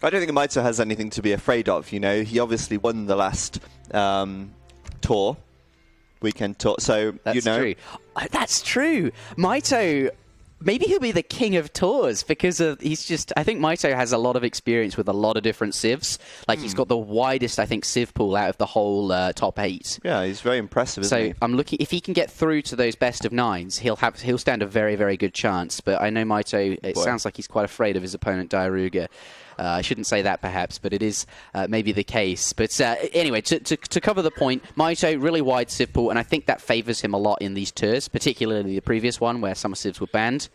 I don't think Mitoe has anything to be afraid of, you know. He obviously won the last tour, weekend tour, so, That's you know. true. That's true. Mitoe, maybe he'll be the king of tours because of I think Mitoe has a lot of experience with a lot of different civs. Like, he's got the widest, I think, civ pool out of the whole top 8. Yeah, he's very impressive, isn't he? So I'm looking, if he can get through to those best of 9s, he'll stand a very, very good chance. But I know Mitoe, it sounds like he's quite afraid of his opponent, Diaruga. I shouldn't say that, perhaps, but it is maybe the case. But anyway, to cover the point, Mitoe, really wide civ pool, and I think that favours him a lot in these tours, particularly the previous one where some civs were banned.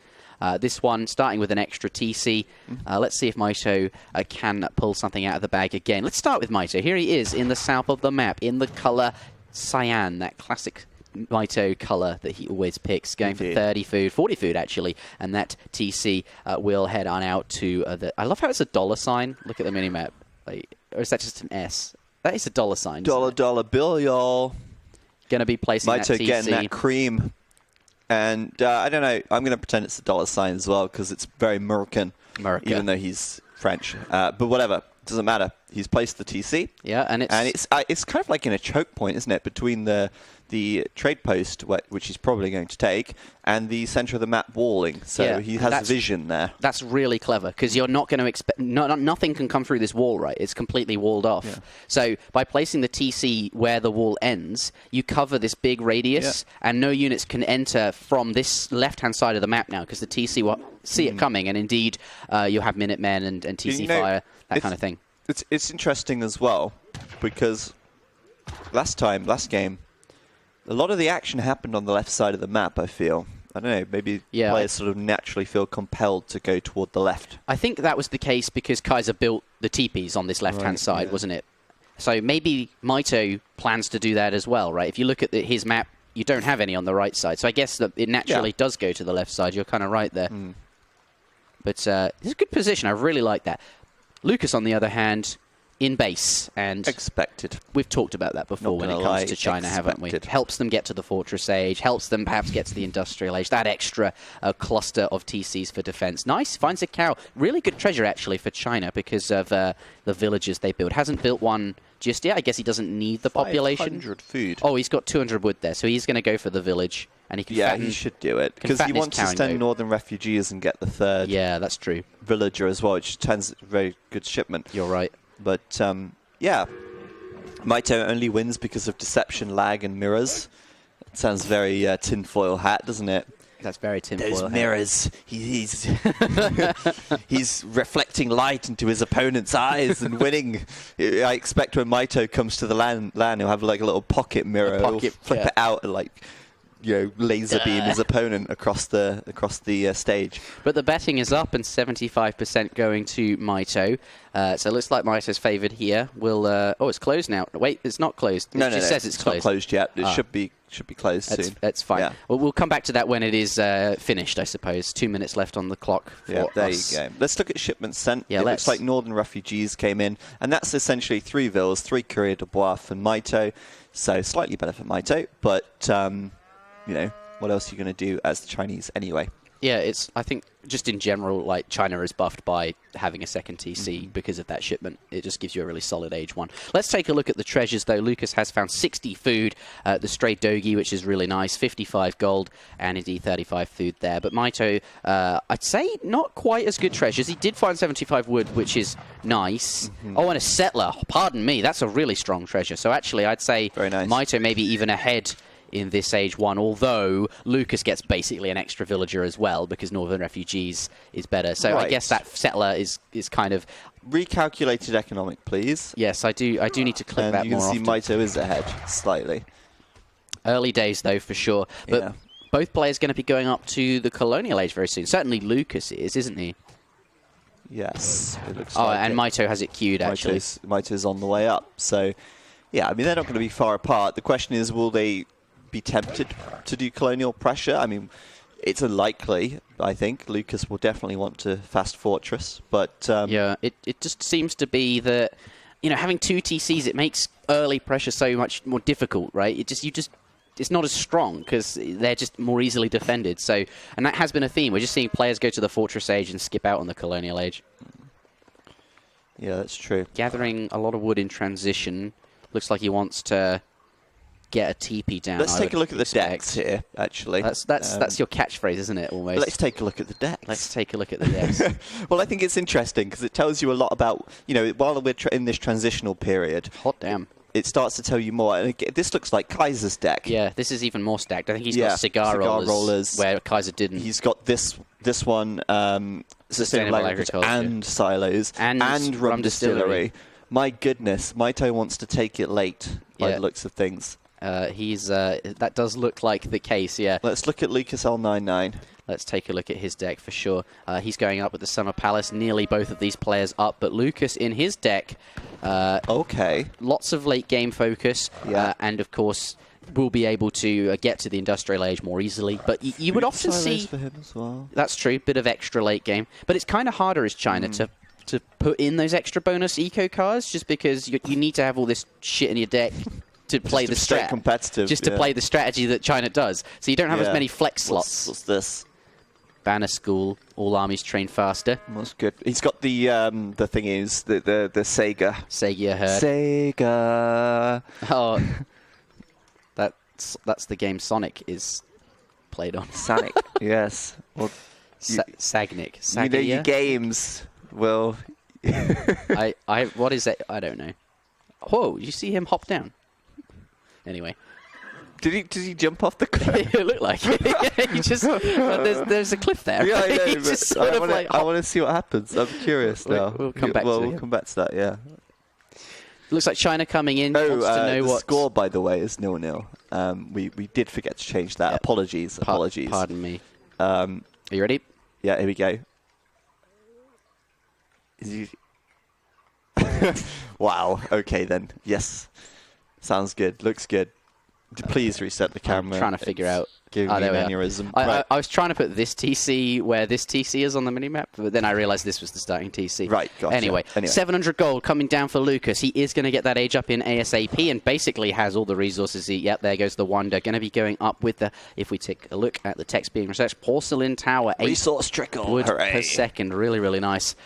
This one, starting with an extra TC. Let's see if Mitoe can pull something out of the bag again. Let's start with Mitoe. Here he is in the south of the map, in the colour cyan, that classic Mitoe colour that he always picks, going for 30 food, 40 food actually, and that TC will head on out to I love how it's a $sign. Look at the minimap. Like, or is that just an S? That is a $sign. Dollar bill, y'all. Going to be placing Mitoe that TC. getting that cream. And I don't know, I'm going to pretend it's a $sign as well, because it's very American, even though he's French. But whatever, doesn't matter. He's placed the TC. Yeah, and it's kind of like in a choke point, isn't it, between the trade post, which he's probably going to take, and the center of the map walling. So he has vision there. That's really clever, because you're not going to expect... nothing can come through this wall, right? It's completely walled off. Yeah. So by placing the TC where the wall ends, you cover this big radius, and no units can enter from this left-hand side of the map now, because the TC will see it coming, and indeed you'll have Minutemen and TC fire, that kind of thing. It's interesting as well, because last game, a lot of the action happened on the left side of the map, I feel. I don't know, maybe players sort of naturally feel compelled to go toward the left. I think that was the case because Kaiser built the teepees on this left-hand side, wasn't it? So maybe Mitoe plans to do that as well, right? If you look at his map, you don't have any on the right side. So I guess that it naturally does go to the left side. You're kind of right there. But it's a good position. I really like that. Lukas, on the other hand, in base, and expected. We've talked about that before when it comes to China, haven't we? Helps them get to the Fortress Age, helps them perhaps get to the Industrial Age, that extra cluster of TCs for defense. Nice, finds a cow. Really good treasure, actually, for China because of the villages they build. Hasn't built one just yet. I guess he doesn't need the population. 500 food. Oh, he's got 200 wood there, so he's going to go for the village. And he can he should do it, because he wants to send northern refugees and get the third that's true. Villager as well, which tends a very good shipment. You're right. But, Mitoe only wins because of deception, lag, and mirrors. It sounds very tinfoil hat, doesn't it? That's very tinfoil hat. Those mirrors. He's he's reflecting light into his opponent's eyes and winning. I expect when Mitoe comes to the land he'll have like a little pocket mirror. He'll flip it out and laser beam his opponent across the stage. But the betting is up and 75% going to Mitoe. So it looks like Mitoe's favoured here. It's closed now. Wait, it's not closed. It just says it's closed. Not closed yet. It should be closed soon. That's fine. Yeah. Well, we'll come back to that when it is finished, I suppose. 2 minutes left on the clock for there us. you go. Let's look at shipments sent. Yeah, it looks like northern refugees came in, and that's essentially 3 villas, 3 courier de bois for Mitoe. So slightly better for Mitoe, but what else are you going to do as the Chinese anyway? Yeah, I think just in general, like, China is buffed by having a second TC because of that shipment. It just gives you a really solid age one. Let's take a look at the treasures, though. Lukas has found 60 food, the stray dogi, which is really nice, 55 gold, and indeed 35 food there. But Mitoe, I'd say not quite as good treasures. He did find 75 wood, which is nice. Oh, and a settler. Pardon me, that's a really strong treasure. So actually, I'd say very nice. Mitoe maybe even ahead in this age one, although Lukas gets basically an extra villager as well because Northern Refugees is better. So I guess that settler is kind of... Recalculated economic, please. Yes, I do need to click that more often. You can see Mitoe is ahead, slightly. Early days, though, for sure. But both players going to be going up to the Colonial Age very soon. Certainly Lukas is, isn't he? Yes, it looks like and Mitoe has it queued, actually. Mitoe's on the way up. So, yeah, I mean, they're not going to be far apart. The question is, will they be tempted to do colonial pressure? I mean, it's unlikely. I think Lukas will definitely want to fast fortress, but it just seems to be that having 2 TCs, it makes early pressure so much more difficult, right? It's not as strong because they're just more easily defended. And that has been a theme. We're just seeing players go to the Fortress Age and skip out on the Colonial Age. Yeah, that's true. Gathering a lot of wood in transition. Looks like he wants to get a TP down. Let's take a look at the decks here, actually. That's your catchphase, isn't it, almost? Let's take a look at the decks. Let's take a look at the decks. Well, I think it's interesting because it tells you a lot about, while we're in this transitional period. Hot damn. It starts to tell you more. And this looks like Kaiser's deck. Yeah, this is even more stacked. I think he's got cigar rollers where Kaiser didn't. He's got this one, Sustainable Agriculture, and Silos, and Rum Distillery. My goodness, Mitoe wants to take it late by the looks of things. That does look like the case, yeah. Let's look at Lukas L99. Let's take a look at his deck for sure. He's going up with the Summer Palace. Nearly both of these players up, but Lukas in his deck. Lots of late game focus, and of course will be able to get to the Industrial Age more easily. But you would often see for him as well. That's true, bit of extra late game, but it's kind of harder as China to put in those extra bonus eco cards, just because you need to have all this shit in your deck. To play the straight competitive, just to play the strategy that China does. So you don't have as many flex slots. What's this? Banner School, all armies train faster. That's good. He's got the thing is the Sega. Sega herd. Sega. Oh, that's the game Sonic is played on. Sonic, yes. Well, Sagnik. You know your games. Well, what is that? I don't know. Whoa! You see him hop down. Anyway. Did he jump off the cliff? It looked like it. He just there's a cliff there. Yeah, I know, just sort of I want to see what happens. I'm curious now. We'll come back to it. We'll come back to that, yeah. Looks like China coming in. Wants to know the what score, by the way, is 0-0. We did forget to change that. Yep. Apologies. Pardon me. Are you ready? Yeah, here we go. Wow. Okay, then. Yes. Sounds good. Looks good. Please reset the camera. I'm trying to figure out. Give me an aneurysm. I was trying to put this TC where this TC is on the minimap, but then I realized this was the starting TC. Right, gotcha. Anyway, 700 gold coming down for Lukas. He is going to get that age up in ASAP and basically has all the resources. Yep, there goes the Wonder. Going to be going up with the, if we take a look at the text being researched, Porcelain Tower. 8 resource trickle. Wood per second. Really, really nice.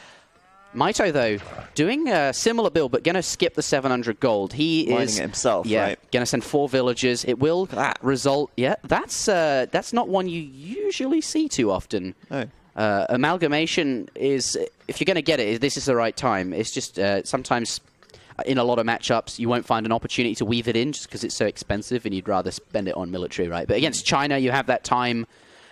Mitoe, though, doing a similar build, but going to skip the 700 gold. He mining is it himself, right? Going to send 4 villagers. It will result. Yeah, that's not one you usually see too often. No. Amalgamation is, if you're going to get it, this is the right time. It's just sometimes in a lot of matchups you won't find an opportunity to weave it in just because it's so expensive and you'd rather spend it on military, right? But against China, you have that time,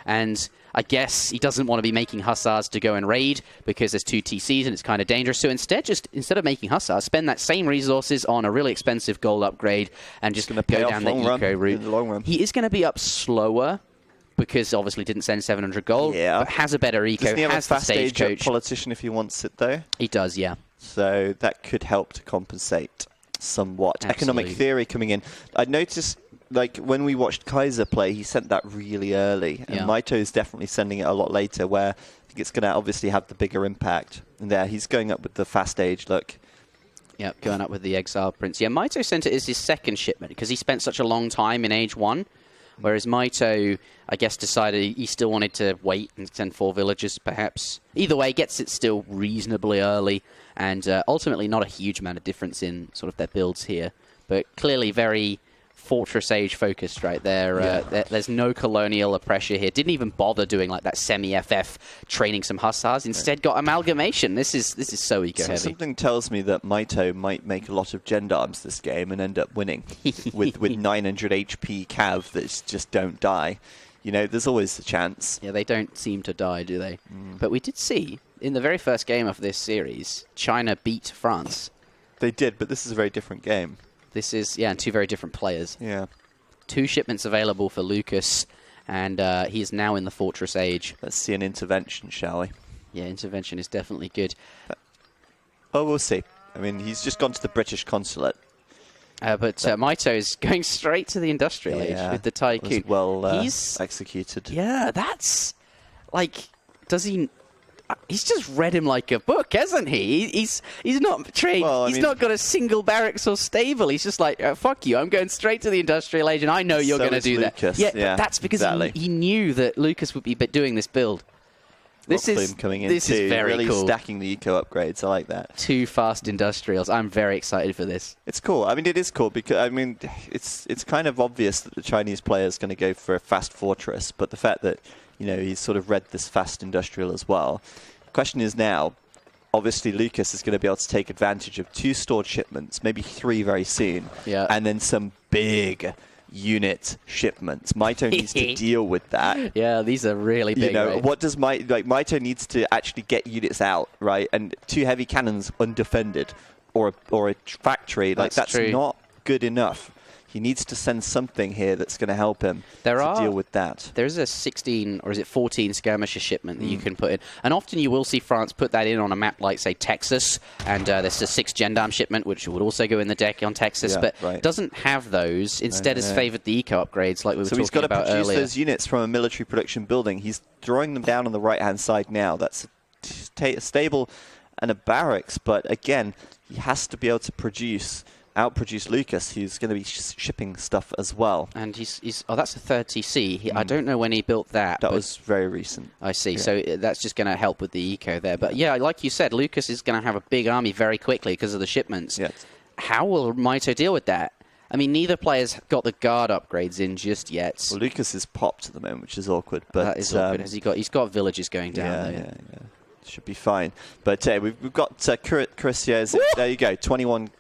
and I guess he doesn't want to be making Hussars to go and raid because there's 2 TCs and it's kind of dangerous. So instead of making Hussars, spend that same resources on a really expensive gold upgrade and just go down the eco route. In the long run. He is going to be up slower because obviously didn't send 700 gold, but has a better eco, Doesn't he have has a the fast age stagecoach. politician if he wants it, though? He does, yeah. So that could help to compensate somewhat. Absolutely. Economic theory coming in. I noticed, like, when we watched Kaiser play, he sent that really early. And Mitoe is definitely sending it a lot later, where I think it's going to obviously have the bigger impact. And there, he's going up with the fast age look. Yeah, going up with the Exile Prince. Yeah, Mitoe sent it as his second shipment because he spent such a long time in Age 1. Whereas Mitoe, I guess, decided he still wanted to wait and send 4 villagers, perhaps. Either way, gets it still reasonably early. And ultimately not a huge amount of difference in sort of their builds here. But clearly very Fortress Age focused right there. There's no colonial pressure here. Didn't even bother doing like that semi-FF, training some Hussars. Instead got Amalgamation. This is so eco-heavy. Something tells me that Mitoe might make a lot of gendarmes this game and end up winning with 900 HP cav that just don't die. You know, there's always the chance. Yeah, they don't seem to die, do they? But we did see, in the very first game of this series, China beat France. They did, but this is a very different game. This is, and 2 very different players. Yeah. 2 shipments available for Lukas, and he is now in the Fortress Age. Let's see an intervention, shall we? Yeah, intervention is definitely good. Oh, we'll see. I mean, he's just gone to the British consulate. But Mitoe is going straight to the Industrial Age with the Tycoon. He's executed. Yeah, that's like, does he? He's just read him like a book, hasn't he? He's not trained. Well, he's not got a single barracks or stable. He's just like, fuck you. I'm going straight to the Industrial Age, and I know you're going to do Lukas. that. Yeah, but that's because he knew that Lukas would be doing this build. This is coming in this too. is very really cool. Stacking the eco upgrades. I like that. 2 fast industrials. I'm very excited for this. It's cool. I mean, it is cool because I mean, it's kind of obvious that the Chinese player is going to go for a fast fortress, but the fact that he's sort of read this fast industrial as well. The question is now, obviously Lukas is going to be able to take advantage of 2 stored shipments, maybe 3 very soon, and then some big unit shipments. Mitoe needs to deal with that. Yeah, these are really big. Right? What does Mitoe needs to actually get units out, right? And 2 heavy cannons undefended, or a factory, that's not good enough. He needs to send something here that's going to help him to deal with that. There's a 16 or is it 14 skirmisher shipment that you can put in. And often you will see France put that in on a map like, say, Texas. And there's a 6 gendarme shipment, which would also go in the deck on Texas. But doesn't have those. Instead has favoured the eco upgrades like we were talking about earlier. So he's got to produce those units from a military production building. He's drawing them down on the right-hand side now. That's a stable and a barracks. But again, he has to be able to outproduce Lukas, who's going to be shipping stuff as well. And he's that's a 30C. I don't know when he built that. That was very recent. I see. Yeah. So that's just going to help with the eco there. But yeah, like you said, Lukas is going to have a big army very quickly because of the shipments. Yes. How will Mitoe deal with that? I mean, neither player's got the guard upgrades in just yet. Well, Lukas is popped at the moment, which is awkward. But that is awkward. He's got villages going down there. Yeah. Should be fine. But we've got Cuirassiers. There you go. 21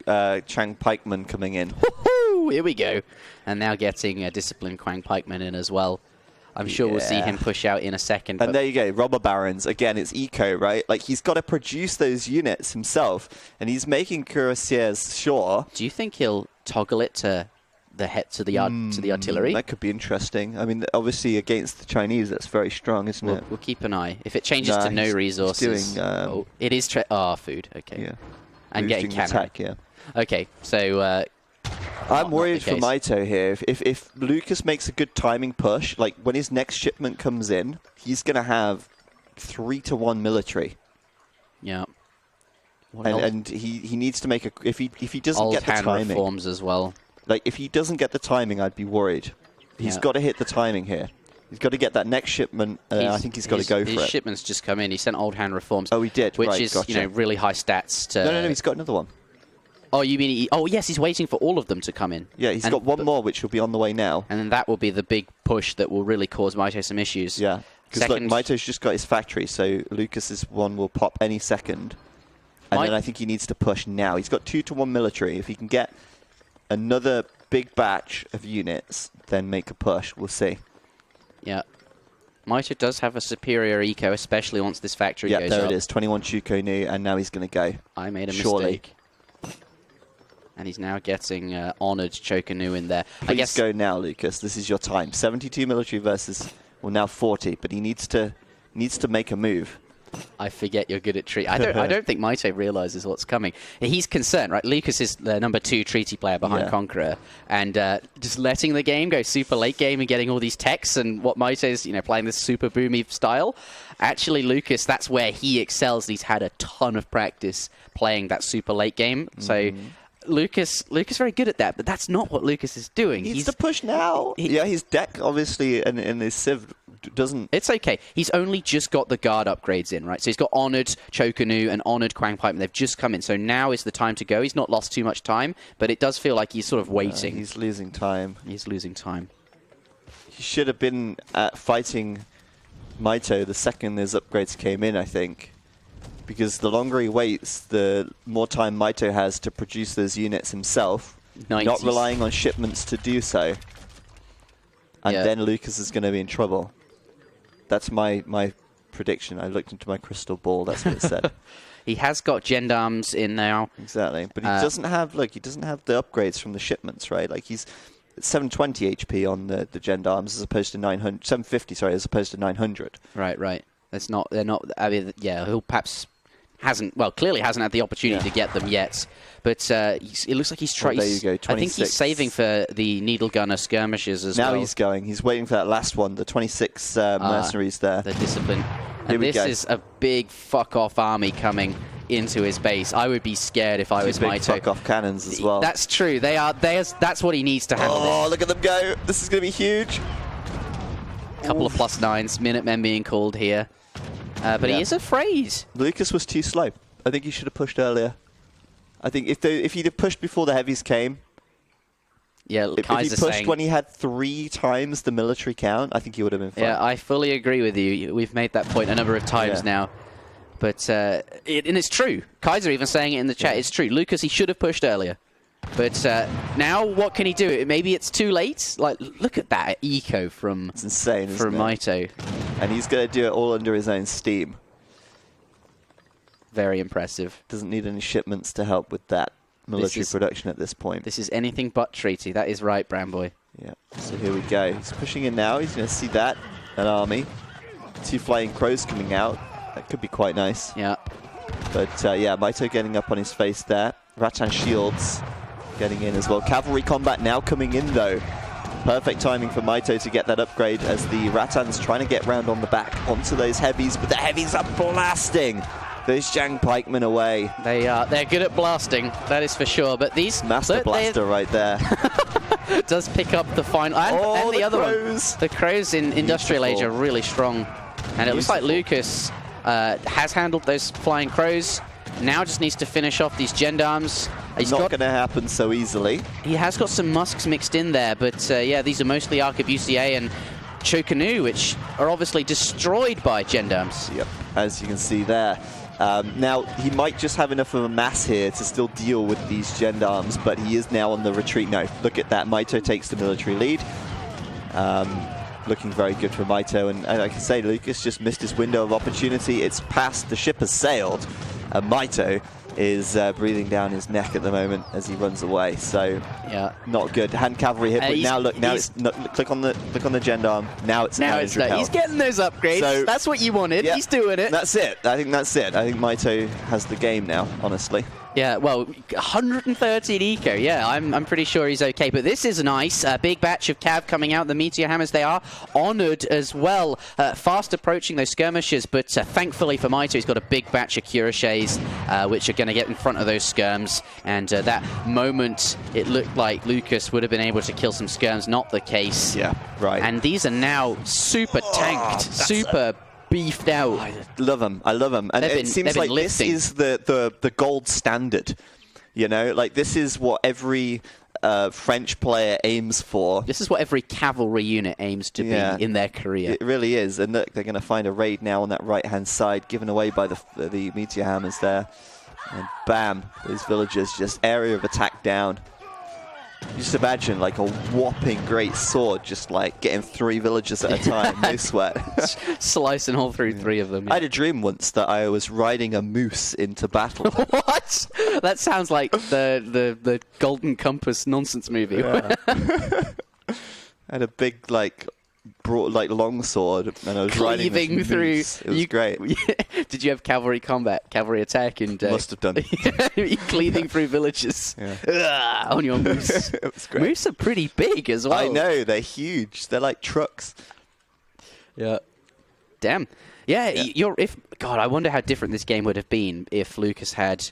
Chang Pikemen coming in. Woohoo! Here we go. And now getting a disciplined Quang Pikeman in as well. I'm sure we'll see him push out in a second. And there you go. Robber Barons. Again, it's eco, right? Like, he's got to produce those units himself. And he's making Cuirassiers sure. Do you think he'll toggle it to the artillery? That could be interesting. I mean, obviously against the Chinese, that's very strong, isn't it? We'll keep an eye. If it changes to no resources, doing, it is food. Okay. Yeah. And getting cannon. Attack, yeah. Okay, so I'm worried for Mitoe here. If Lukas makes a good timing push, like when his next shipment comes in, he's going to have 3-to-1 military. Yeah. And he needs to make a if he doesn't get the timing. Reforms as well. Like, if he doesn't get the timing, I'd be worried. He's got to hit the timing here. He's got to get that next shipment. I think he's got to go for it. His shipment's just come in. He sent Old Hand Reforms. Oh, he did? Which is, really high stats. No, he's got another one. Oh, you mean... yes, he's waiting for all of them to come in. Yeah, he's got one more, which will be on the way now. And then that will be the big push that will really cause Mitoe some issues. Yeah, because look, Mitoe's just got his factory, so Lukas's one will pop any second. And then I think he needs to push now. He's got 2-to-1 military. If he can get another big batch of units, then make a push. We'll see. Yeah. Mitoe does have a superior eco, especially once this factory goes up. Yeah, there it is. 21 Chukonu, and now he's going to go. I made a mistake. And he's now getting honoured Chokanu in there. Please go now, Lukas. This is your time. 72 military versus, now 40, but he needs to make a move. I forget you're good at treaty. I don't think Mitoe realizes what's coming. He's concerned, right? Lukas is the number 2 treaty player behind Conqueror, and just letting the game go super late game and getting all these techs and what Mitoe's playing this super boomy style. Actually, Lukas, that's where he excels. He's had a ton of practice playing that super late game. So Lukas very good at that, but that's not what Lukas is doing. He needs to push now. His deck obviously and his Civ doesn't... It's okay. He's only just got the guard upgrades in, right? So he's got honoured Chokanu and honoured Quang Pipe, and they've just come in. So now is the time to go. He's not lost too much time, but it does feel like he's sort of waiting. He's losing time. He's losing time. He should have been fighting Mitoe the second his upgrades came in, I think. Because the longer he waits, the more time Mitoe has to produce those units himself, 90s. Not relying on shipments to do so. And then Lukas is going to be in trouble. That's my prediction. I looked into my crystal ball. That's what it said. He has got gendarmes in now. Exactly, but he doesn't have the upgrades from the shipments, right? Like he's 720 HP on the gendarmes as opposed to 750. Sorry, as opposed to 900. Right. That's not. They're not. I mean, he'll perhaps clearly hasn't had the opportunity to get them yet. But it looks like he's trying. There you go. 26. I think he's saving for the needle gunner skirmishes as well. Now he's going. He's waiting for that last one. The 26 mercenaries there. The discipline. And this is a big fuck-off army coming into his base. I would be scared if I was Mitoe. Fuck-off cannons as well. That's true. They are. That's what he needs to handle. Oh, look at them go. This is going to be huge. Couple of +9s. Minutemen being called here. But he is afraid. Lukas was too slow. I think he should have pushed earlier. I think if he'd have pushed before the heavies came, if he pushed when he had 3 times the military count, I think he would have been fine. Yeah, I fully agree with you. We've made that point a number of times now. But and it's true. Kaiser even saying it in the chat. It's true. Lukas, he should have pushed earlier. But now what can he do? Maybe it's too late. Like, look at that eco from it's insane, from Mitoe. And he's going to do it all under his own steam. Very impressive. Doesn't need any shipments to help with that military production at this point. This is anything but treaty. That is right, Bramboy. Yeah. So here we go. He's pushing in now. He's going to see that. An army. 2 flying crows coming out. That could be quite nice. Yeah. But yeah, Mitoe getting up on his face there. Rattan shields getting in as well. Cavalry combat now coming in though. Perfect timing for Mitoe to get that upgrade as the Rattans trying to get round on the back onto those heavies, but the heavies are blasting those Zhang pikemen away. They're good at blasting, that is for sure. But these Master Blaster right there. Does pick up the final and the other crows. One. The crows in Industrial Age are really strong. And it looks like Lukas has handled those flying crows. Now just needs to finish off these gendarmes. It's not going to happen so easily. He has got some musks mixed in there, but yeah, these are mostly Arquebusier and Chocanu, which are obviously destroyed by gendarmes. Yep, as you can see there. Now, he might just have enough of a mass here to still deal with these gendarmes, but he is now on the retreat. No, look at that. Mitoe takes the military lead. Looking very good for Mitoe, and like I say, Lukas just missed his window of opportunity. It's past, the ship has sailed, and Mitoe is breathing down his neck at the moment as he runs away. So yeah, not good. Hand cavalry hit, but now look, now it's click on the gendarme. Now it's he's getting those upgrades. So, that's what you wanted. Yeah, he's doing it. That's it. I think that's it. I think Mitoe has the game now, honestly. Yeah, well, 113 eco. Yeah, I'm pretty sure he's okay. But this is nice. A big batch of cav coming out. The Meteor Hammers, they are honoured as well. Fast approaching those skirmishers, but thankfully for Mitoe, he's got a big batch of cuirassiers, which are going to get in front of those skirms. And that moment, it looked like Lukas would have been able to kill some skirms. Not the case. Yeah, right. And these are now super tanked, super beefed out. I love them. I love them. And it seems like this is the gold standard. You know, like this is what every French player aims for. This is what every cavalry unit aims to be in their career. It really is. And look, they're going to find a raid now on that right-hand side, given away by the Meteor Hammers there. And bam, those villagers just area of attack down. Just imagine like a whopping great sword just like getting 3 villagers at a time, no sweat. Slicing all through 3 of them. Yeah. I had a dream once that I was riding a moose into battle. What? That sounds like the Golden Compass nonsense movie. Yeah. I had a big long sword, and I was riding through. It was great. Did you have cavalry combat, cavalry attack, and must have done? You cleaving through villages on your moose. It was great. Moose are pretty big as well. I know, they're huge. They're like trucks. Yeah. Damn. Yeah. God, I wonder how different this game would have been if Lukas had.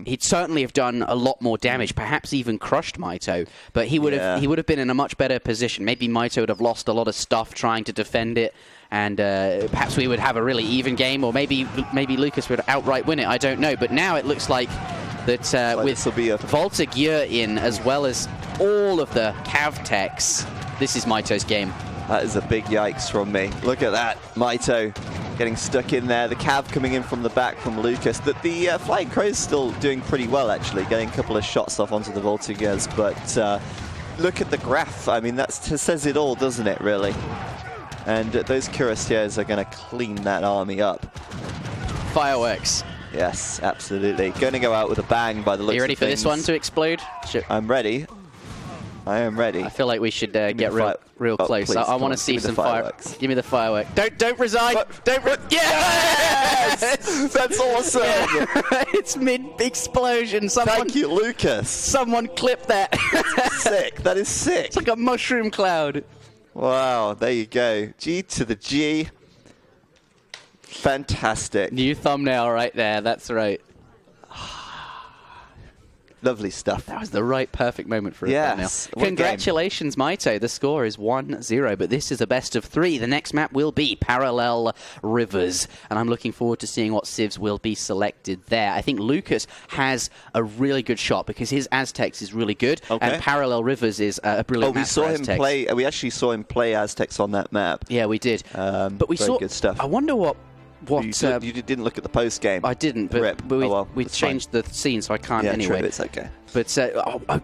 He'd certainly have done a lot more damage, perhaps even crushed Mitoe, but he would have been in a much better position. Maybe Mitoe would have lost a lot of stuff trying to defend it, and perhaps we would have a really even game, or maybe Lukas would outright win it. I don't know, but now it looks like that with Volta gear in, as well as all of the cav techs, this is Mitoe's game. That is a big yikes from me. Look at that, Mitoe getting stuck in there. The cav coming in from the back from Lukas. The Flying Crow's still doing pretty well, actually, getting a couple of shots off onto the Voltigeurs. But look at the graph. I mean, that says it all, doesn't it, really? And those Cuirassiers are going to clean that army up. Fireworks. Yes, absolutely. Going to go out with a bang by the looks of things. Are you ready for this one to explode? Sure. I'm ready. I am ready. I feel like we should get real close. Please, I want to see some fireworks. Give me the firework. Don't resign. Yes! That's awesome. Yeah. It's mid-explosion. Thank you, Lukas. Someone clip that. That's sick. That is sick. It's like a mushroom cloud. Wow, there you go. G to the G. Fantastic. New thumbnail right there. That's right. Lovely stuff. That was the right perfect moment for yes. a thumbnail. Congratulations, Mitoe. The score is 1-0, but this is a best of 3. The next map will be Parallel Rivers, and I'm looking forward to seeing what civs will be selected there. I think Lukas has a really good shot because his Aztecs is really good, and Parallel Rivers is a brilliant map for Aztecs. We actually saw him play Aztecs on that map. Yeah, we did. But we saw good stuff. I wonder what you didn't look at the post game. I didn't, but we changed the scene, so I can't anyway. True, it's okay. But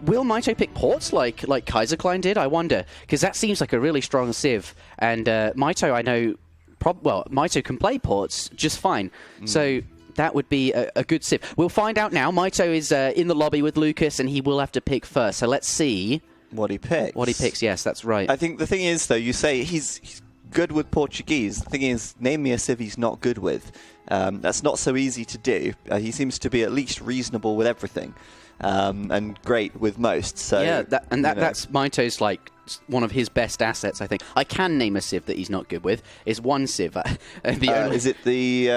will Mitoe pick ports like Kaiserklein did? I wonder, because that seems like a really strong civ. And Mitoe, I know, Mitoe can play ports just fine. So that would be a good civ. We'll find out now. Mitoe is in the lobby with Lukas, and he will have to pick first. So let's see what he picks. Yes, that's right. I think the thing is, though, you say he's good with Portuguese. The thing is, name me a civ he's not good with. That's not so easy to do. He seems to be at least reasonable with everything, and great with most. So yeah, that's Mitoe's like one of his best assets, I think. I can name a civ that he's not good with. It's one civ. Is it the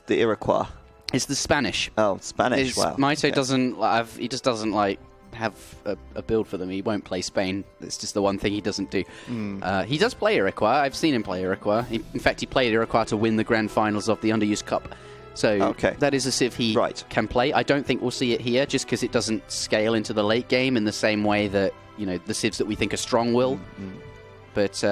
Iroquois? It's the Spanish. Oh, Spanish. Wow. Mitoe doesn't have. He just doesn't have a build for them. He won't play Spain. It's just the one thing he doesn't do. He does play Iroquois. I've seen him play Iroquois. In fact, he played Iroquois to win the grand finals of the Underused Cup. So that is a civ he can play. I don't think we'll see it here just because it doesn't scale into the late game in the same way that, the civs that we think are strong will. But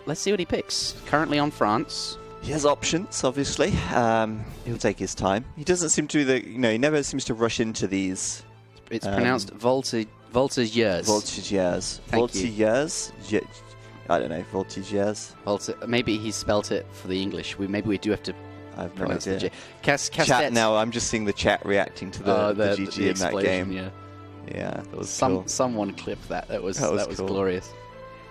let's see what he picks. Currently on France. He has options, obviously. He'll take his time. He doesn't seem to he never seems to rush into these. It's pronounced Voltigeurs. Voltigeurs. Voltigeurs? I don't know. Voltigeurs? Maybe he spelt it for the English. Maybe we do have to pronounce the J. Chat now, I'm just seeing the chat reacting to the GG in that game. Yeah, that was cool. Someone clipped that. That was cool. Glorious.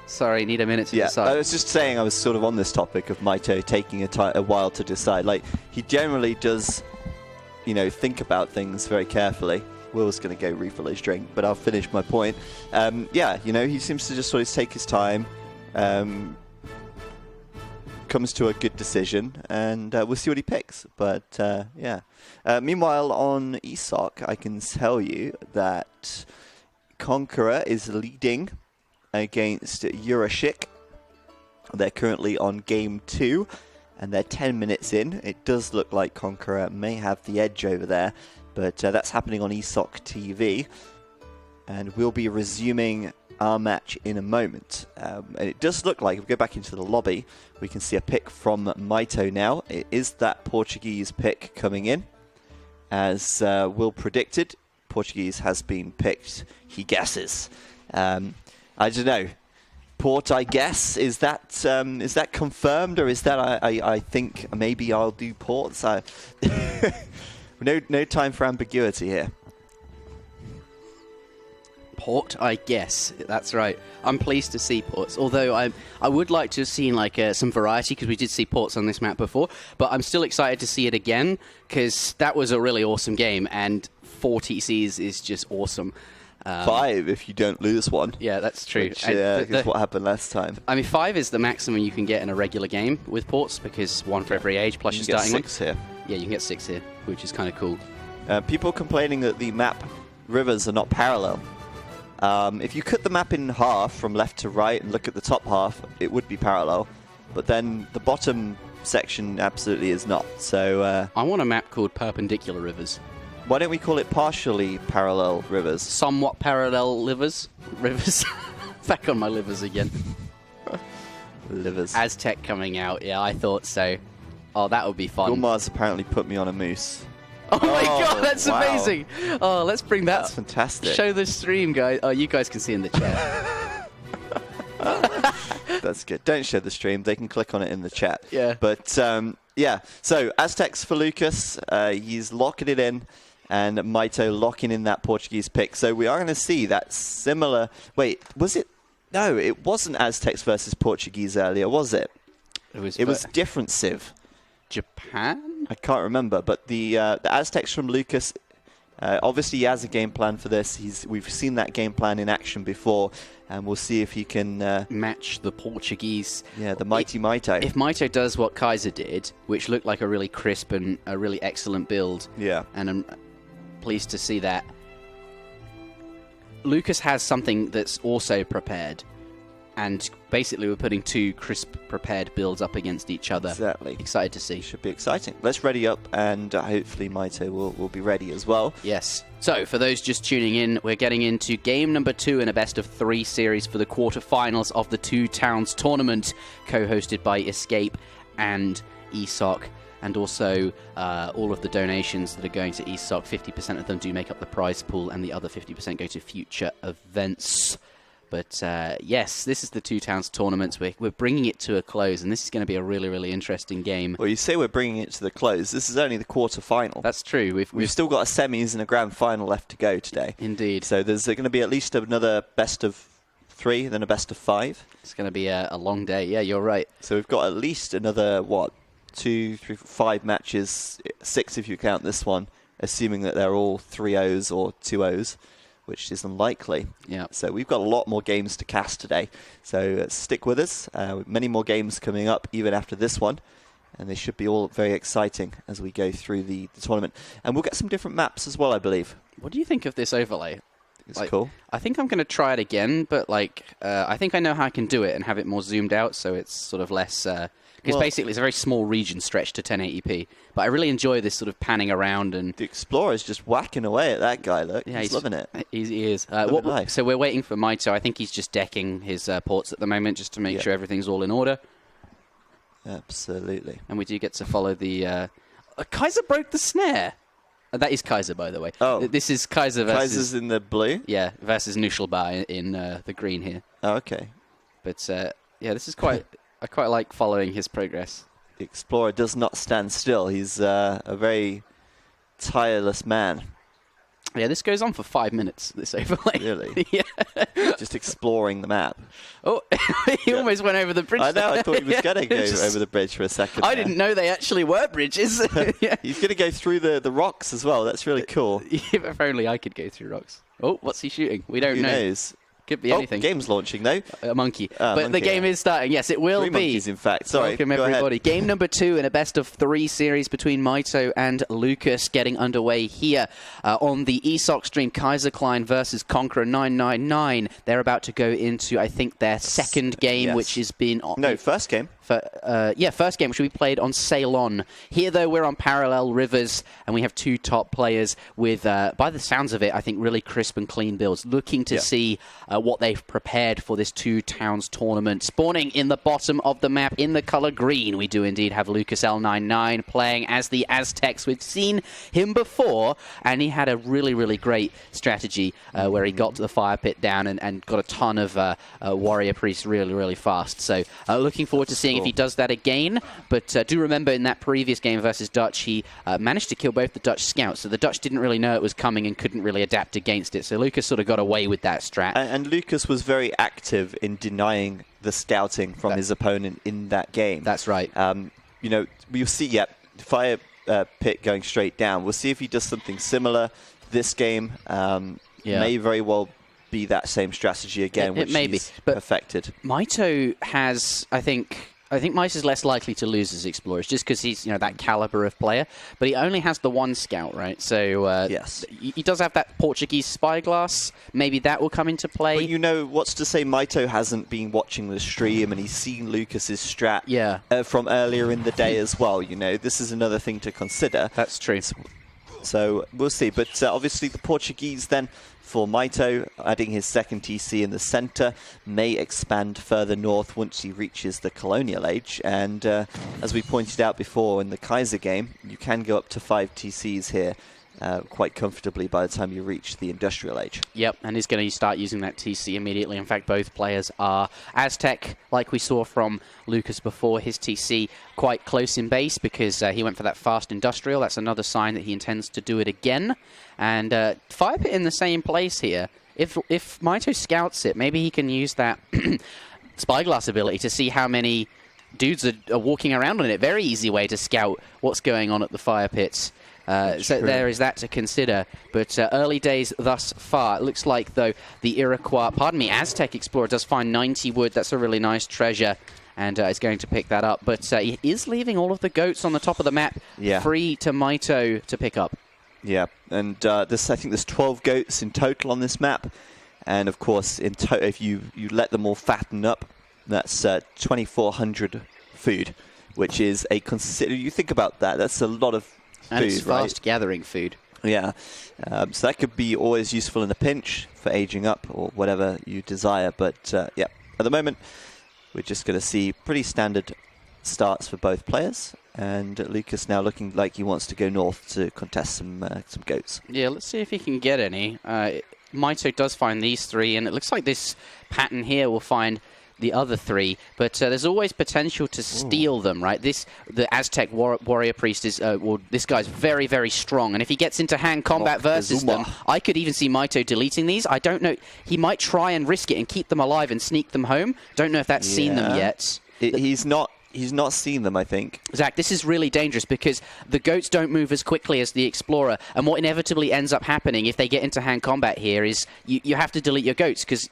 Sorry, need a minute to decide. I was just saying, I was sort of on this topic of Mitoe taking a while to decide. Like, he generally does, think about things very carefully. Will's going to go refill his drink, but I'll finish my point. He seems to just sort of take his time, comes to a good decision, and we'll see what he picks. But, meanwhile, on ESOC, I can tell you that Conqueror is leading against Euroshik. They're currently on game 2, and they're 10 minutes in. It does look like Conqueror may have the edge over there. But that's happening on ESOC TV, and we'll be resuming our match in a moment. And it does look like, if we go back into the lobby, we can see a pick from Mitoe now. It is that Portuguese pick coming in. As Will predicted, Portuguese has been picked, he guesses. I don't know. Port, I guess, is that confirmed, or is that I think maybe I'll do ports? No time for ambiguity here. Port, I guess. That's right. I'm pleased to see ports. Although I would like to have seen some variety, because we did see ports on this map before. But I'm still excited to see it again, because that was a really awesome game, and 4 TCs is just awesome. 5 if you don't lose one. Yeah, that's true. Which, is what happened last time. I mean, 5 is the maximum you can get in a regular game with ports, because 1 for every age, plus you're starting 6 here. Yeah, you can get 6 here, which is kind of cool. People complaining that the map rivers are not parallel. If you cut the map in half from left to right and look at the top half, it would be parallel. But then the bottom section absolutely is not. So I want a map called Perpendicular Rivers. Why don't we call it partially parallel rivers? Somewhat parallel livers. Rivers. Back on my livers again. Livers. Aztec coming out. Yeah, I thought so. Oh, that would be fun. Gulmar's apparently put me on a moose. Oh my god, that's amazing. Oh, let's bring that. That's fantastic. Show the stream, guys. Oh, you guys can see in the chat. That's good. Don't show the stream. They can click on it in the chat. Yeah. But, yeah. So, Aztecs for Lukas. He's locking it in. And Mitoe locking in that Portuguese pick. So, we are going to see that similar... Wait, was it... No, it wasn't Aztecs versus Portuguese earlier, was it? It was different civ. Japan? I can't remember, but the Aztecs from Lukas, obviously he has a game plan for this. We've seen that game plan in action before, and we'll see if he can... match the Portuguese. Yeah, the mighty Mitoe. If Mitoe does what Kaiser did, which looked like a really crisp and a really excellent build, yeah, and I'm pleased to see that, Lukas has something that's also prepared. And basically, we're putting two crisp, prepared builds up against each other. Exactly. Excited to see. Should be exciting. Let's ready up, and hopefully Mitoe will be ready as well. Yes. So, for those just tuning in, we're getting into game number 2 in a best-of-3 series for the quarterfinals of the Two Towns tournament, co-hosted by Escape and ESOC. And also, all of the donations that are going to ESOC, 50% of them do make up the prize pool, and the other 50% go to future events. But yes, this is the Two Towns tournament. We're bringing it to a close, and this is going to be a really, really interesting game. Well, you say we're bringing it to the close. This is only the quarter-final. That's true. We've still got a semis and a grand final left to go today. Indeed. So there's going to be at least another best-of-3, then a best-of-5. It's going to be a long day. Yeah, you're right. So we've got at least another, 2, 3, 5 matches, 6 if you count this one, assuming that they're all 3-0s or 2-0s. Which is unlikely. Yeah. So we've got a lot more games to cast today. So stick with us. Many more games coming up even after this one. And they should be all very exciting as we go through the tournament. And we'll get some different maps as well, I believe. What do you think of this overlay? It's cool. I think I'm going to try it again, but I think I know how I can do it and have it more zoomed out so it's sort of less... Because basically it's a very small region stretched to 1080p. But I really enjoy this sort of panning around. And the Explorer's just whacking away at that guy, look. Yeah, he's loving it. He is. So we're waiting for Mitoe. I think he's just decking his ports at the moment just to make sure everything's all in order. Absolutely. And we do get to follow the... Kaiser broke the snare. That is Kaiser, by the way. Oh. This is Kaiser versus... Kaiser's in the blue? Yeah, versus Nuschelbar in the green here. Oh, okay. But, yeah, this is quite... I quite like following his progress. The Explorer does not stand still. He's a very tireless man. Yeah, this goes on for 5 minutes, this overlay. Really? Yeah. Just exploring the map. Oh, he almost went over the bridge. I know, I thought he was going to go over the bridge for a second. I didn't know they actually were bridges. Yeah. He's going to go through the rocks as well. That's really cool. If only I could go through rocks. Oh, what's he shooting? We don't know. Who knows? Could be anything. Game's launching, though. A monkey. But monkey, the game is starting. Yes, it will 3 be. monkeys, in fact. Sorry, welcome, go everybody. ahead. Game number 2 in a best-of-3 series between Mitoe and Lukas getting underway here on the ESOC stream. Kaiser Klein versus Conqueror 999. They're about to go into, I think, their second game, which has been... First game. First game, which we played on Ceylon. Here, though, we're on parallel rivers, and we have 2 top players with, by the sounds of it, I think really crisp and clean builds, looking to see what they've prepared for this Two Towns tournament. Spawning in the bottom of the map in the color green, we do indeed have Lukas L99 playing as the Aztecs. We've seen him before, and he had a really, really great strategy where he got to the fire pit down and got a ton of warrior priests really, really fast. So looking forward to seeing if he does that again. But do remember in that previous game versus Dutch, he managed to kill both the Dutch scouts. So the Dutch didn't really know it was coming and couldn't really adapt against it. So Lukas sort of got away with that strat. And Lukas was very active in denying the scouting from his opponent in that game. That's right. We'll see, fire pit going straight down. We'll see if he does something similar this game. May very well be that same strategy again, which he's perfected. Mitoe has, I think Mitoe's less likely to lose as Explorers just because he's, that caliber of player. But he only has the 1 scout, right? So he does have that Portuguese spyglass. Maybe that will come into play. But what's to say Mitoe hasn't been watching the stream and he's seen Lukas's strat from earlier in the day as well. This is another thing to consider. That's true. So we'll see. But obviously the Portuguese then, for Mitoe, adding his second TC in the center, may expand further north once he reaches the Colonial Age. And as we pointed out before in the Kaiser game, you can go up to 5 TCs here quite comfortably by the time you reach the Industrial Age. Yep, and he's going to start using that TC immediately. In fact, both players are Aztec, like we saw from Lukas before. His TC quite close in base because he went for that fast Industrial. That's another sign that he intends to do it again. And fire pit in the same place here. If Mitoe scouts it, maybe he can use that spyglass ability to see how many dudes are walking around on it. Very easy way to scout what's going on at the fire pits. So there is that to consider. But early days thus far. It looks like, though, the Aztec Explorer does find 90 wood. That's a really nice treasure. And is going to pick that up. But he is leaving all of the goats on the top of the map free to Mitoe to pick up. Yeah, and I think there's 12 goats in total on this map. And of course, if you let them all fatten up, that's 2,400 food, which is a you think about that, that's a lot of food, and it's fast right? gathering food. Yeah, so that could be always useful in a pinch for aging up or whatever you desire. But yeah, at the moment, we're just going to see pretty standard starts for both players. And Lukas now looking like he wants to go north to contest some goats. Yeah, let's see if he can get any. Mitoe does find these 3, and it looks like this pattern here will find the other 3, but there's always potential to steal them, right? The Aztec warrior priest is, this guy's very, very strong, and if he gets into hand combat versus them, I could even see Mitoe deleting these. I don't know. He might try and risk it and keep them alive and sneak them home. Don't know if that's seen them yet. He's not seen them, I think. Zach, this is really dangerous because the goats don't move as quickly as the explorer, and what inevitably ends up happening if they get into hand combat here is you have to delete your goats because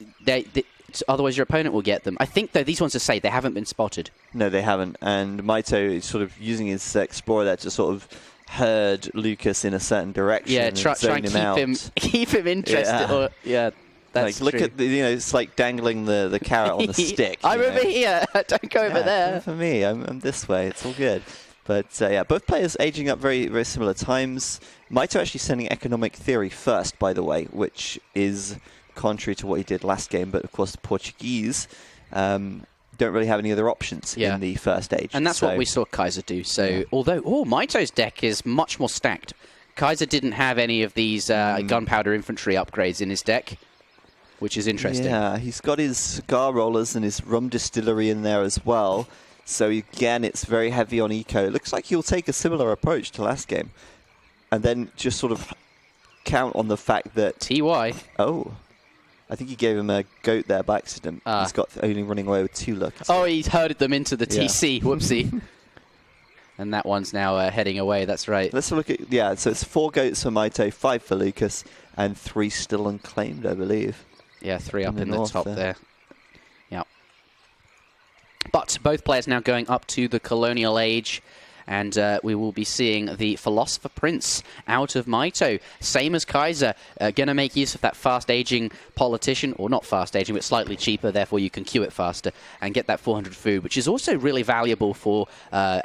otherwise your opponent will get them. I think, though, these ones are safe. They haven't been spotted. No, they haven't. And Mitoe is sort of using his explorer there to sort of herd Lukas in a certain direction. Yeah, try and keep him interested. Yeah. That's look at it's like dangling the carrot on the stick. I'm over here. Don't go over there. For me, I'm this way. It's all good. But yeah, both players aging up very, very similar times. Mitoe actually sending economic theory first, by the way, which is contrary to what he did last game. But of course, the Portuguese don't really have any other options in the first age. And that's what we saw Kaiser do. So although Mitoe's deck is much more stacked, Kaiser didn't have any of these gunpowder infantry upgrades in his deck, which is interesting. Yeah, he's got his cigar rollers and his rum distillery in there as well. So again, it's very heavy on eco. It looks like he'll take a similar approach to last game. And then just sort of count on the fact that... TY. Oh. I think he gave him a goat there by accident. He's got only running away with 2 luck. Oh, he's herded them into the TC. Whoopsie. And that one's now heading away. That's right. Let's look at... Yeah, so it's 4 goats for Mitoe, 5 for Lukas, and 3 still unclaimed, I believe. Yeah, 3 up in the top there. Yeah. But both players now going up to the colonial age. And we will be seeing the Philosopher Prince out of Mitoe. Same as Kaiser. Going to make use of that fast-aging politician. Or not fast-aging, but slightly cheaper. Therefore, you can queue it faster and get that 400 food, which is also really valuable for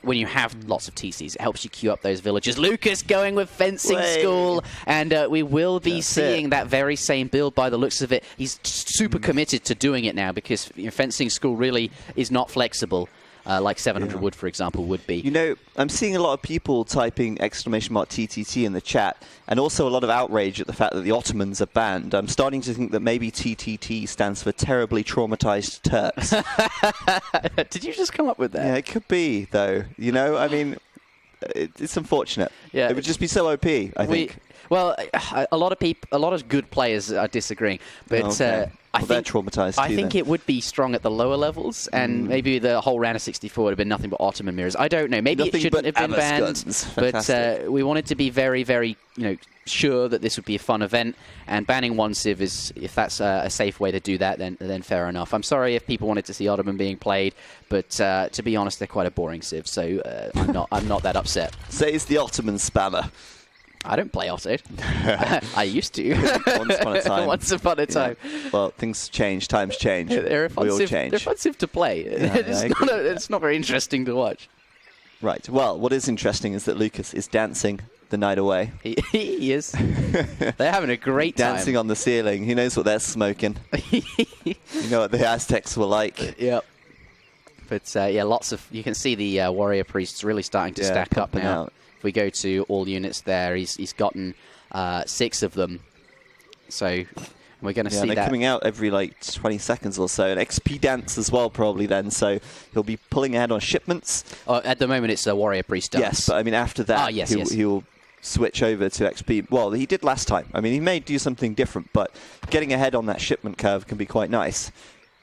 when you have lots of TCs. It helps you queue up those villages. Lukas going with Fencing School. And we will be seeing that very same build by the looks of it. He's super committed to doing it now because Fencing School really is not flexible. Like 700 wood, for example, would be. You know, I'm seeing a lot of people typing !TTT in the chat, and also a lot of outrage at the fact that the Ottomans are banned. I'm starting to think that maybe TTT stands for Terribly Traumatized Turks. Did you just come up with that? Yeah, it could be, though. You know, I mean, it's unfortunate. Yeah, it would just be so OP, I think. Well, a lot of good players are disagreeing, but I think they're traumatized. I think it would be strong at the lower levels, and maybe the whole round of 64 would have been nothing but Ottoman mirrors. I don't know. Maybe it shouldn't have been banned, but we wanted to be very, very, sure that this would be a fun event. And banning 1 civ is, if that's a safe way to do that, then fair enough. I'm sorry if people wanted to see Ottoman being played, but to be honest, they're quite a boring civ, so I'm not that upset. Say it's the Ottoman spammer. I don't play Otto. I used to. Once upon a time. Once upon a time. Yeah. Well, things change. Times change. They're offensive to play. It's not very interesting to watch. Right. Well, what is interesting is that Lukas is dancing the night away. He is. They're having a great time. Dancing on the ceiling. He knows what they're smoking. You know what the Aztecs were like. Yep. But lots of... You can see the warrior priests really starting to stack up now. Out. If we go to all units there, he's gotten 6 of them. So we're going to see they're that. Coming out every 20 seconds or so. An XP dance as well, probably then. So he'll be pulling ahead on shipments. At the moment, it's a warrior priest dance. Yes, but I mean, after that, he'll switch over to XP. Well, he did last time. I mean, he may do something different, but getting ahead on that shipment curve can be quite nice.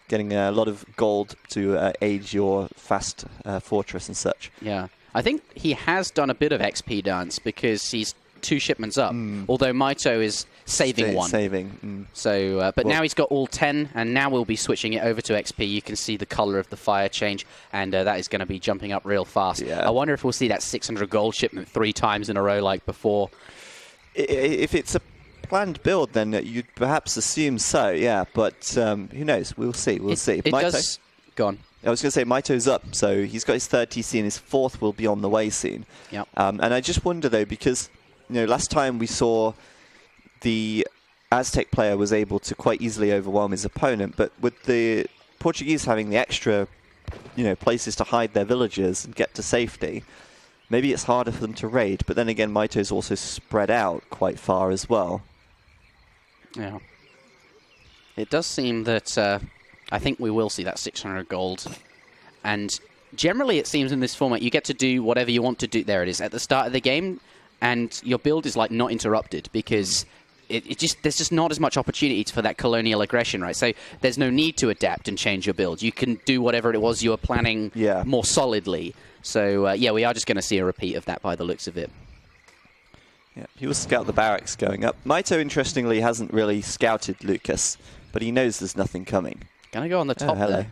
Getting a lot of gold to aid your fast fortress and such. Yeah. I think he has done a bit of XP dance because he's 2 shipments up. Although Mitoe is saving 1. So, but now he's got all 10, and now we'll be switching it over to XP. You can see the color of the fire change, and that is going to be jumping up real fast. Yeah. I wonder if we'll see that 600 gold shipment 3 times in a row like before. If it's a planned build, then you'd perhaps assume so, yeah. But who knows? We'll see. We'll see. It does. Go on. I was going to say Mitoe's up, so he's got his third TC and his fourth will be on the way soon. Yep. And I just wonder though, because last time we saw the Aztec player was able to quite easily overwhelm his opponent, but with the Portuguese having the extra, places to hide their villagers and get to safety, maybe it's harder for them to raid. But then again, Mitoe's also spread out quite far as well. Yeah. It does seem that I think we will see that 600 gold. And generally it seems in this format you get to do whatever you want to do. There it is, at the start of the game, and your build is like not interrupted because there's just not as much opportunity for that colonial aggression, right? So there's no need to adapt and change your build. You can do whatever it was you were planning more solidly. So we are just going to see a repeat of that by the looks of it. Yeah, he will scout the barracks going up. Mitoe, interestingly, hasn't really scouted Lukas, but he knows there's nothing coming. Gonna go on the top there.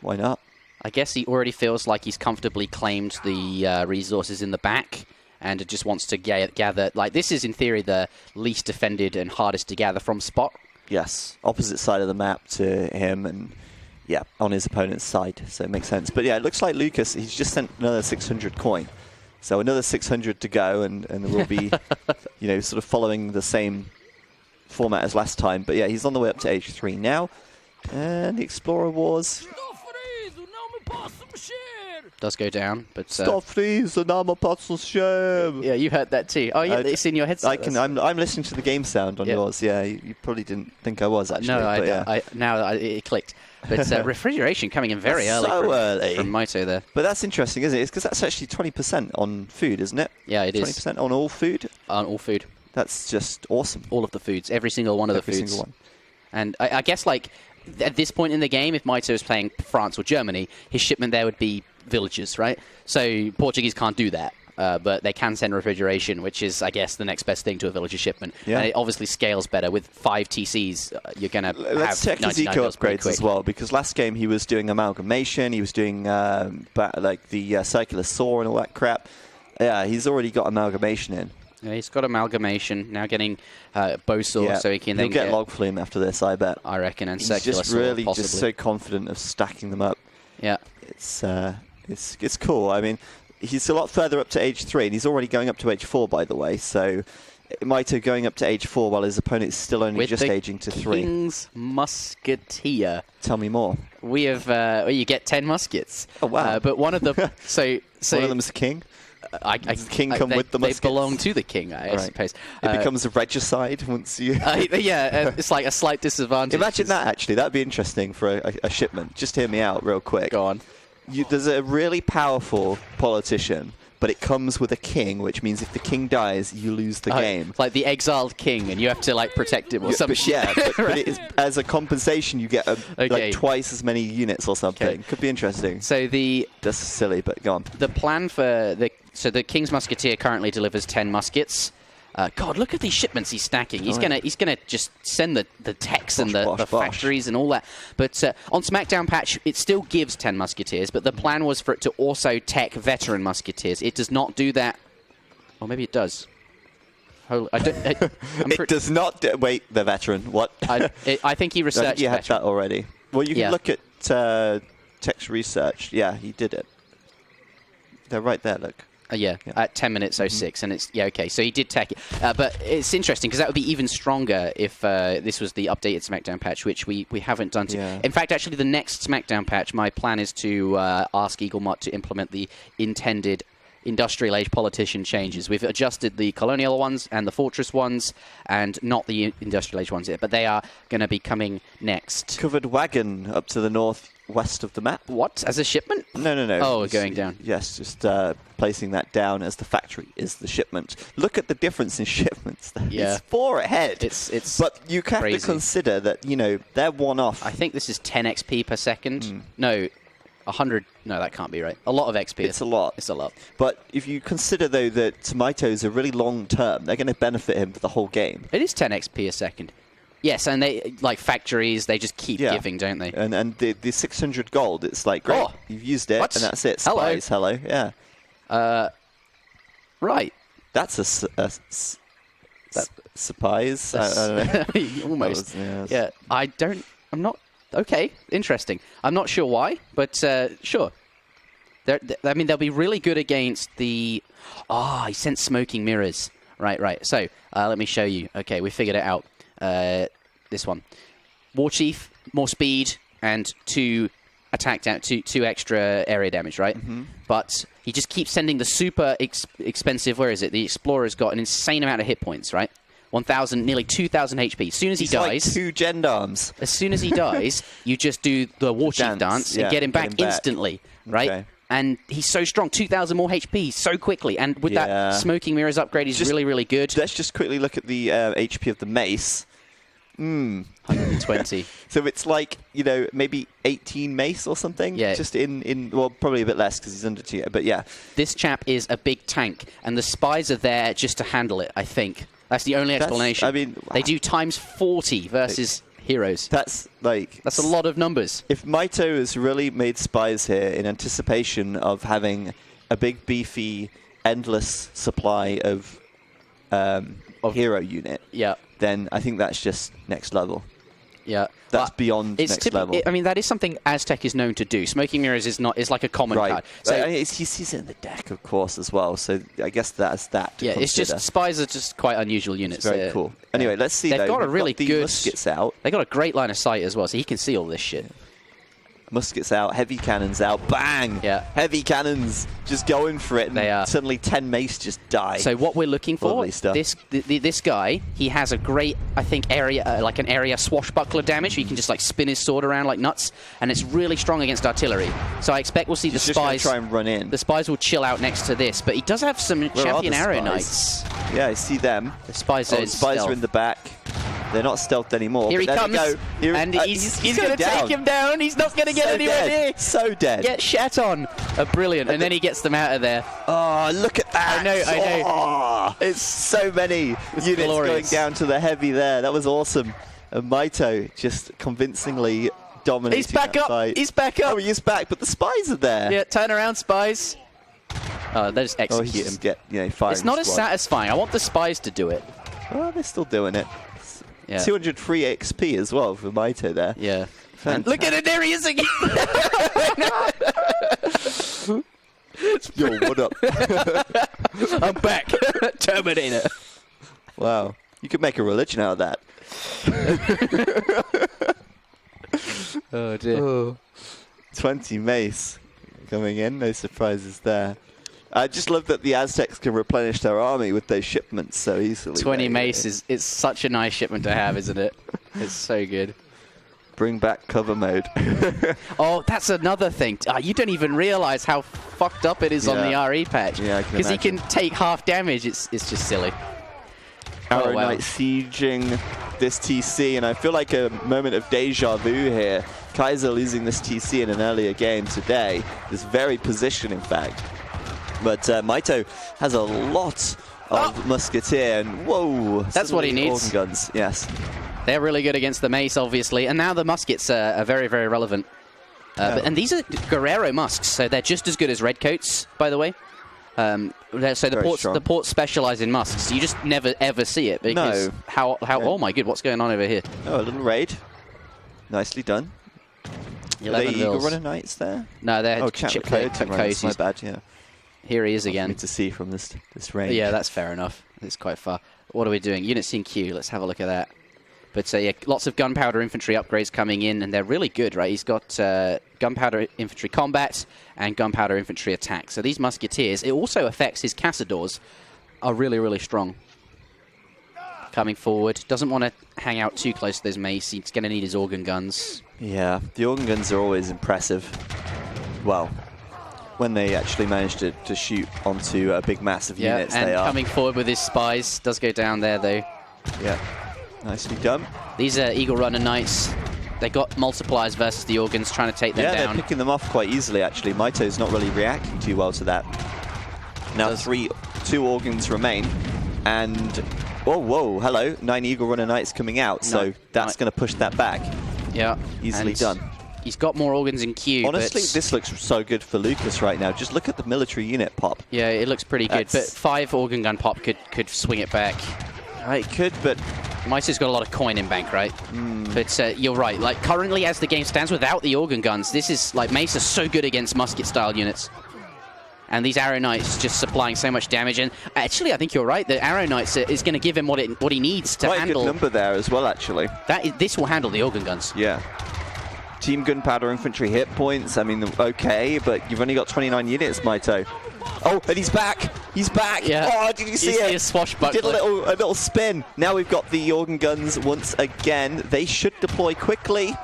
Why not? I guess he already feels like he's comfortably claimed the resources in the back and just wants to gather. Like, this is, in theory, the least defended and hardest to gather from spot. Yes, opposite side of the map to him and, on his opponent's side, so it makes sense. But, it looks like Lukas, he's just sent another 600 coin. So another 600 to go, and we'll be, sort of following the same format as last time. But, he's on the way up to age 3 now. And the Explorer Wars does go down, but Stop freeze, and I'm a puzzle shame. Yeah, you heard that too. Oh, yeah, it's in your headset. I'm listening to the game sound on yours. Yeah, you probably didn't think I was actually. No, now it clicked. But refrigeration coming in very early from Mitoe there. But that's interesting, isn't it? It's because that's actually 20% on food, isn't it? Yeah, it is. 20% on all food. On all food. That's just awesome. All of the foods, every single one of the foods. Every single one. And I guess at this point in the game, if Mitoe is playing France or Germany, his shipment there would be villagers, right? So Portuguese can't do that, but they can send refrigeration, which is, I guess, the next best thing to a villager shipment. Yeah. And it obviously scales better. With 5 TCs, you're going to have Let's check his eco upgrades as well, because last game he was doing amalgamation, he was doing the circular saw and all that crap. Yeah, he's already got amalgamation in. Yeah, he's got amalgamation, now getting bow saw, so he can then get log flume after this, I bet. I reckon, and he's circular just saw, really possibly. Just so confident of stacking them up. Yeah. It's cool. I mean, he's a lot further up to age 3, and he's already going up to age 4, by the way, so Mitoe going up to age 4 while his opponent's still only just aging to 3. King's Musketeer. Tell me more. We have, you get 10 muskets. Oh, wow. But one of them, so one of them's a king? Does the king come with the muskets? They belong to the king, I suppose. It becomes a regicide once you... it's like a slight disadvantage. Imagine that, actually. That'd be interesting for a shipment. Just hear me out real quick. Go on. There's a really powerful politician, but it comes with a king, which means if the king dies, you lose the game. Like the exiled king, and you have to protect him or something. Yeah, but it is, as a compensation, you get twice as many units or something. Okay. Could be interesting. So that's silly, but go on. The plan for the King's Musketeer currently delivers 10 muskets. God, look at these shipments he's stacking. He's gonna just send the techs and the factories and all that. But on Smackdown patch, it still gives 10 musketeers, but the plan was for it to also tech veteran musketeers. It does not do that. Or maybe it does. It does not. Wait, the veteran. What? I think he researched. You had that already. Well, you can look at text research. Yeah, he did it. They're right there. Look. At 10 minutes 06, and it's okay. So he did tech it, but it's interesting because that would be even stronger if this was the updated Smackdown patch, which we haven't done. In fact, actually, the next Smackdown patch, my plan is to ask Eaglemot to implement the intended industrial age politician changes. We've adjusted the colonial ones and the fortress ones, and not the industrial age ones yet, but they are going to be coming next. Covered wagon up to the northwest of the map. What? As a shipment? No. Oh, going down. Yes, just placing that down as the factory is the shipment. Look at the difference in shipments. It's 4 ahead. But you have to consider that, they're one off. I think this is 10 XP per second. No. 100. No, that can't be right. A lot of XP. It's a lot. It's a lot. But if you consider, though, that Mitoe's are really long term, they're going to benefit him for the whole game. It is 10 XP a second. Yes, and they, like factories, they just keep giving, don't they? And the 600 gold, it's like, great, you've used it, and that's it. Spies, hello. Yeah. Right. That's a Surprise? I don't know. Almost. Yeah. I'm not... Okay, interesting. I'm not sure why, but sure. I mean, they'll be really good against the... he sent smoking mirrors. Right. So, let me show you. Okay, we figured it out. This one. War Chief, more speed, and 2 attack down, 2 extra area damage, right? But he just keeps sending the super expensive... Where is it? The Explorer's got an insane amount of hit points, right? 1,000, nearly 2,000 HP. As soon as he dies... like 2 gendarmes. As soon as he dies, you just do the War Chief dance and get him back instantly, right? Okay. And he's so strong, 2,000 more HP so quickly. And with that Smoking Mirrors upgrade, he's really, really good. Let's just quickly look at the HP of the mace. 120. So it's like, maybe 18 mace or something? Yeah. Just well, probably a bit less because he's under 2. But yeah. This chap is a big tank, and the spies are there just to handle it, I think. That's the only explanation. They do times 40 versus heroes. That's a lot of numbers. If Mitoe has really made spies here in anticipation of having a big, beefy, endless supply of hero unit, then I think that's just next level. Yeah, that's beyond next level. I mean, that is something Aztec is known to do. Smoking Mirrors is like a common card. So he sees it in the deck, of course, as well. So I guess that's that. To consider. It's just spies are just quite unusual units. It's very cool. Anyway, let's see. They've got a really good muskets out. They got a great line of sight as well, so he can see all this shit. Muskets out, heavy cannons out, bang! Yeah. Heavy cannons just going for it, and they are. Suddenly 10 mace just die. So what we're looking for, this guy, he has a great, I think, area, like an area swashbuckler damage. He can just like spin his sword around like nuts, and it's really strong against artillery. So I expect we'll see the spies try and run in. The spies will chill out next to this, but he does have some champion arrow knights. Yeah, I see them. The spies are in the back. They're not stealthed anymore. Here he comes, and he's going to take him down. He's not going to get anywhere near. So dead. Get shat on. Brilliant. And then he gets them out of there. Oh, look at that. I know. Oh, it's so many units going down to the heavy there. That was awesome. And Mitoe just convincingly dominating He's back up. Fight. He's back up. Oh, he's back, but the spies are there. Yeah, turn around, spies. They just execute him. It's not as satisfying. I want the spies to do it. Well, they're still doing it. Yeah. 200 free XP as well for Mitoe there. Yeah. Look at it, there he is again! Yo, what up? I'm back. Terminator. Wow. You could make a religion out of that. Oh, dear. 20 mace coming in. No surprises there. I just love that the Aztecs can replenish their army with those shipments so easily. 20 mace is such a nice shipment to have, isn't it? It's so good. Bring back cover mode. Oh, that's another thing. You don't even realize how fucked up it is on the RE patch. Yeah, because he can take half damage. It's just silly. Arrow Knight sieging this TC, and I feel like a moment of deja vu here. Kaiser losing this TC in an earlier game today. This very position, in fact. But Mitoe has a lot of musketeer, and whoa. That's what he needs. Organ guns, yes. They're really good against the mace, obviously, and now the muskets are very, very relevant. And these are Guerrero musks, so they're just as good as redcoats, by the way. So the ports specialize in musks. So you just never ever see it because oh my god, what's going on over here? Oh, a little raid, nicely done. 11 are they Eagle Runner Knights there? No, they're Chap Coyotes. My bad, yeah. Here he is again. To see from this range. Yeah, that's fair enough. It's quite far. What are we doing? Units in queue. Let's have a look at that. But yeah, lots of gunpowder infantry upgrades coming in, and they're really good, right? He's got gunpowder infantry combat and gunpowder infantry attack. So these musketeers, it also affects his Cazadors, are really, really strong. Coming forward. Doesn't want to hang out too close to those mace. He's going to need his organ guns. Yeah, the organ guns are always impressive. Well, when they actually manage to shoot onto a big mass of units, and coming forward with his spies. Does go down there, though. Yeah, nicely done. These are Eagle Runner Knights. They got multipliers versus the organs, trying to take them down. Yeah, they're picking them off quite easily, actually. Mitoe's not really reacting too well to that. Now 2 organs remain, and whoa, hello, 9 Eagle Runner Knights coming out, so that's going to push that back. Yeah, easily done. He's got more organs in queue. Honestly, this looks so good for Lukas right now. Just look at the military unit pop. Yeah, it looks pretty good. But 5 organ gun pop could swing it back. It could, but Mitoe's got a lot of coin in bank, right? But you're right. Like, currently, as the game stands, without the organ guns, this is, like, Mace is so good against musket-style units. And these Arrow Knights just supplying so much damage. And actually, I think you're right. The Arrow Knights is going to give him what he needs to handle. Quite a good number there as well, actually. This will handle the organ guns. Yeah. Team Gunpowder Infantry hit points, I mean, okay, but you've only got 29 units, Mitoe. Oh, and he's back! He's back! Yeah. Oh, did you see it? A swashbuckler. He did a little spin. Now we've got the organ guns once again. They should deploy quickly.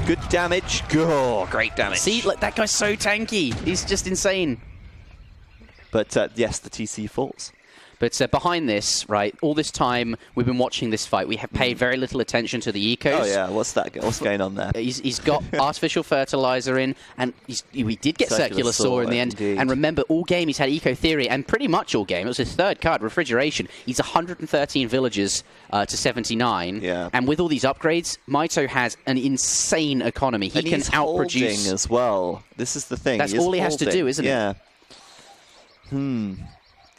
Good damage. Oh, great damage. See, like, that guy's so tanky. He's just insane. But yes, the TC falls. But behind this, right, all this time we've been watching this fight, we have paid very little attention to the ecos. Oh yeah, what's going on there? He's got artificial fertilizer in, and we did get circular saw in the end. Indeed. And remember, all game he's had eco theory, and pretty much all game. It was his third card, refrigeration. He's 113 villagers to 79. Yeah. And with all these upgrades, Mitoe has an insane economy. He can outproduce as well. This is the thing. That's all he has to do, isn't it? Yeah.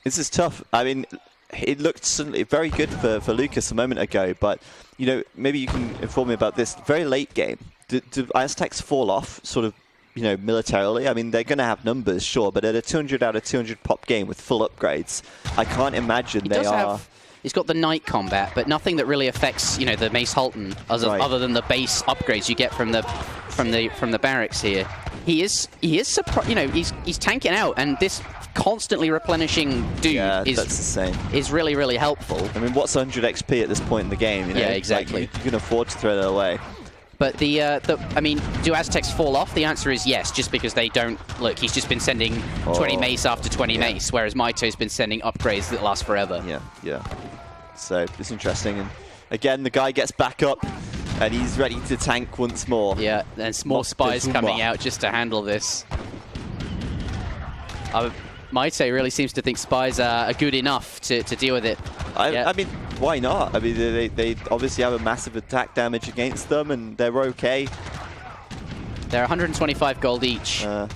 This is tough. I mean, it looked suddenly very good for Lukas a moment ago, but, you know, maybe you can inform me about this. Very late game. Do Aztecs fall off, sort of, you know, militarily? I mean, they're going to have numbers, sure, but at a 200 out of 200 pop game with full upgrades, I can't imagine they are... He's got the night combat, but nothing that really affects, you know, the Mace Halton, other than the base upgrades you get from the barracks here. He is surprised, you know, he's tanking out, and this constantly replenishing dude is really, really helpful. I mean, what's 100 XP at this point in the game? You know? Yeah, exactly. Like, you can afford to throw that away. But I mean, do Aztecs fall off? The answer is yes, just because they don't... Look, he's just been sending 20 mace after 20 mace, whereas Mitoe's been sending upgrades that last forever. Yeah. So, it's interesting. And again, the guy gets back up, and he's ready to tank once more. Yeah, and more spies coming out just to handle this. Mitoe really seems to think spies are good enough to deal with it. I mean, why not? I mean, they obviously have a massive attack damage against them, and they're okay. They're 125 gold each. Yeah,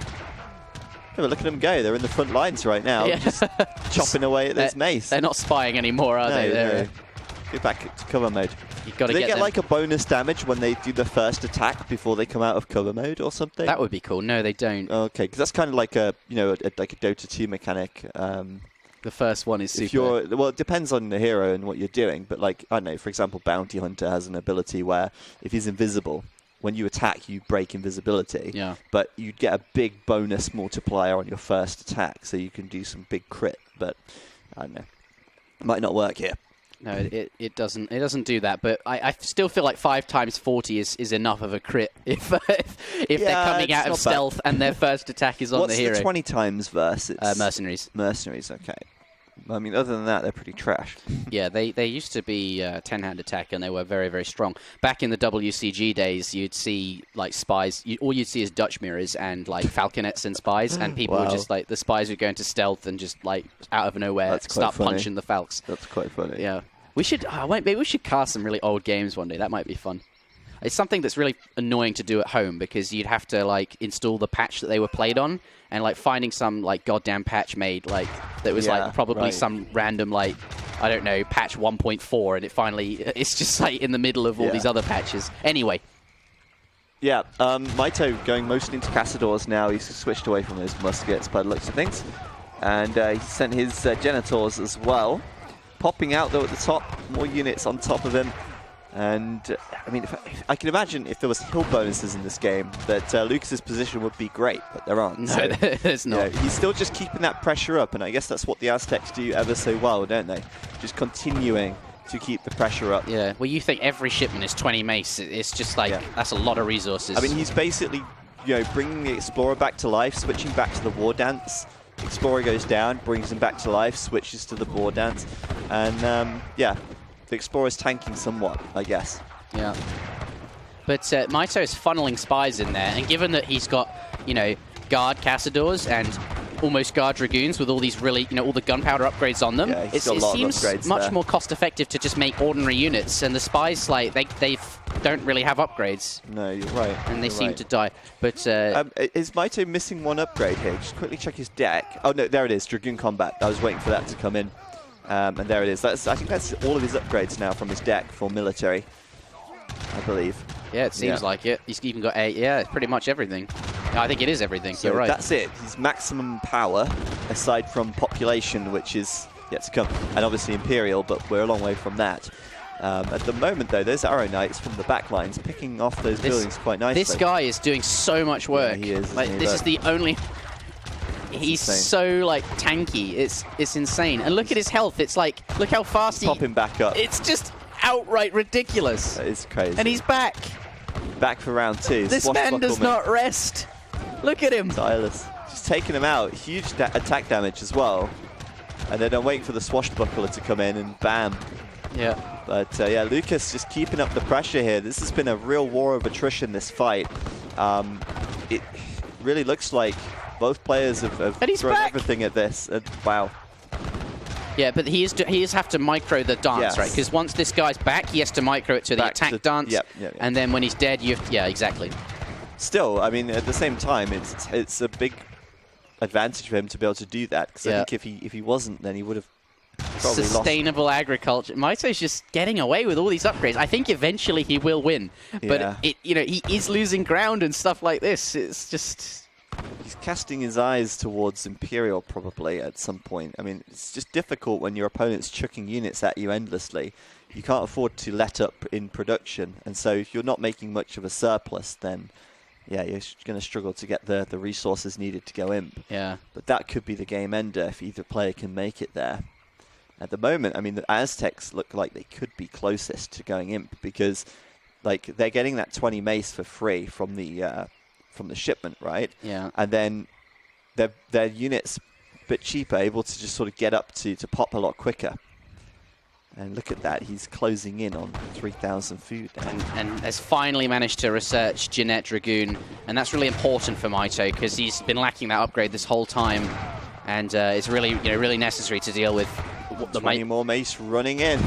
but look at them go. They're in the front lines right now, just chopping away at this mace. They're not spying anymore, are they? No. Get back to cover mode. You've got to do they get like a bonus damage when they do the first attack before they come out of cover mode or something? That would be cool. No, they don't. Okay, because that's kind of like a like a Dota 2 mechanic. The first one is super. Well, it depends on the hero and what you're doing, but like, I don't know, for example, Bounty Hunter has an ability where if he's invisible, when you attack, you break invisibility. Yeah. But you get a big bonus multiplier on your first attack, so you can do some big crit. But I don't know, it might not work here. No, it doesn't do that. But I still feel like 5 times 40 is enough of a crit if they're coming out of stealth and their first attack is on the hero. What's the 20 times versus? Mercenaries. Mercenaries, okay. I mean, other than that, they're pretty trash. Yeah, they used to be 10-hand attack, and they were very, very strong. Back in the WCG days, you'd see, like, spies. All you'd see is Dutch mirrors and, like, falconets and spies, and people would just, like, the spies would go into stealth and just, like, out of nowhere start punching the falcons. That's quite funny. Yeah. We should, maybe we should cast some really old games one day. That might be fun. It's something that's really annoying to do at home because you'd have to, like, install the patch that they were played on, and, like, finding some, like, goddamn patch made, like, that was, like, probably some random, like, I don't know, patch 1.4, and it's just, like, in the middle of all these other patches. Anyway. Yeah, Mitoe going mostly into Cassadors now. He's switched away from those muskets by the looks of things. And he sent his Genitors as well. Popping out, though, at the top. More units on top of him. And, I mean, I can imagine if there was hill bonuses in this game, that Lucas's position would be great, but there aren't. No, there's not. He's still just keeping that pressure up, and I guess that's what the Aztecs do ever so well, don't they? Just continuing to keep the pressure up. Yeah, well, you think every shipment is 20 mace. It's just like, that's a lot of resources. I mean, he's basically, bringing the Explorer back to life, switching back to the War Dance. Explorer goes down, brings him back to life, switches to the War Dance, and, the Explorer's tanking somewhat, I guess. Yeah. But Mitoe is funneling spies in there, and given that he's got, Guard Cassadors and almost Guard Dragoons with all these really, all the gunpowder upgrades on them, it seems much more cost-effective to just make ordinary units, and the spies, like, they don't really have upgrades. No, you're right. And they seem to die. But is Mitoe missing one upgrade here? Just quickly check his deck. Oh, no, there it is, Dragoon Combat. I was waiting for that to come in. And there it is. I think that's all of his upgrades now from his deck for military, I believe. Yeah, it seems like it. He's even got it's pretty much everything. I think it is everything. So you're right. That's it. His maximum power, aside from population, which is yet to come, and obviously Imperial, but we're a long way from that. At the moment, though, those Arrow Knights from the back lines picking off those buildings quite nicely. This guy is doing so much work. Yeah, he is. Like, this is the only... He's so, like, tanky. It's insane. And look at his health. It's like, look how fast he... Popping back up. It's just outright ridiculous. That is crazy. And he's back. Back for round 2. This man does not rest. Look at him. Tireless. Just taking him out. Huge attack damage as well. And then I'm waiting for the swashbuckler to come in and bam. Yeah. But yeah, Lukas just keeping up the pressure here. This has been a real war of attrition, this fight. It really looks like both players have thrown everything at this. Wow. Yeah, but he is have to micro the dance, right? Because once this guy's back, he has to micro it to the attack dance. Yep. And then when he's dead, yeah, exactly. Still, I mean, at the same time, it's a big advantage for him to be able to do that. Because I think if he wasn't, then he would have probably Sustainable agriculture. Mitoe's just getting away with all these upgrades. I think eventually he will win, but he is losing ground and stuff like this. It's just. He's casting his eyes towards Imperial probably at some point. I mean, it's just difficult when your opponent's chucking units at you endlessly. You can't afford to let up in production. And so if you're not making much of a surplus, then yeah, you're going to struggle to get the resources needed to go imp. Yeah. But that could be the game ender if either player can make it there. At the moment, I mean, the Aztecs look like they could be closest to going imp because like they're getting that 20 mace for free from the shipment, right? Yeah. And then their units a bit cheaper, able to just sort of get up to pop a lot quicker. And look at that, he's closing in on 3,000 food now. And has finally managed to research Jeanette Dragoon, and that's really important for Mitoe because he's been lacking that upgrade this whole time, and it's really really necessary to deal with the 20 more mace running in.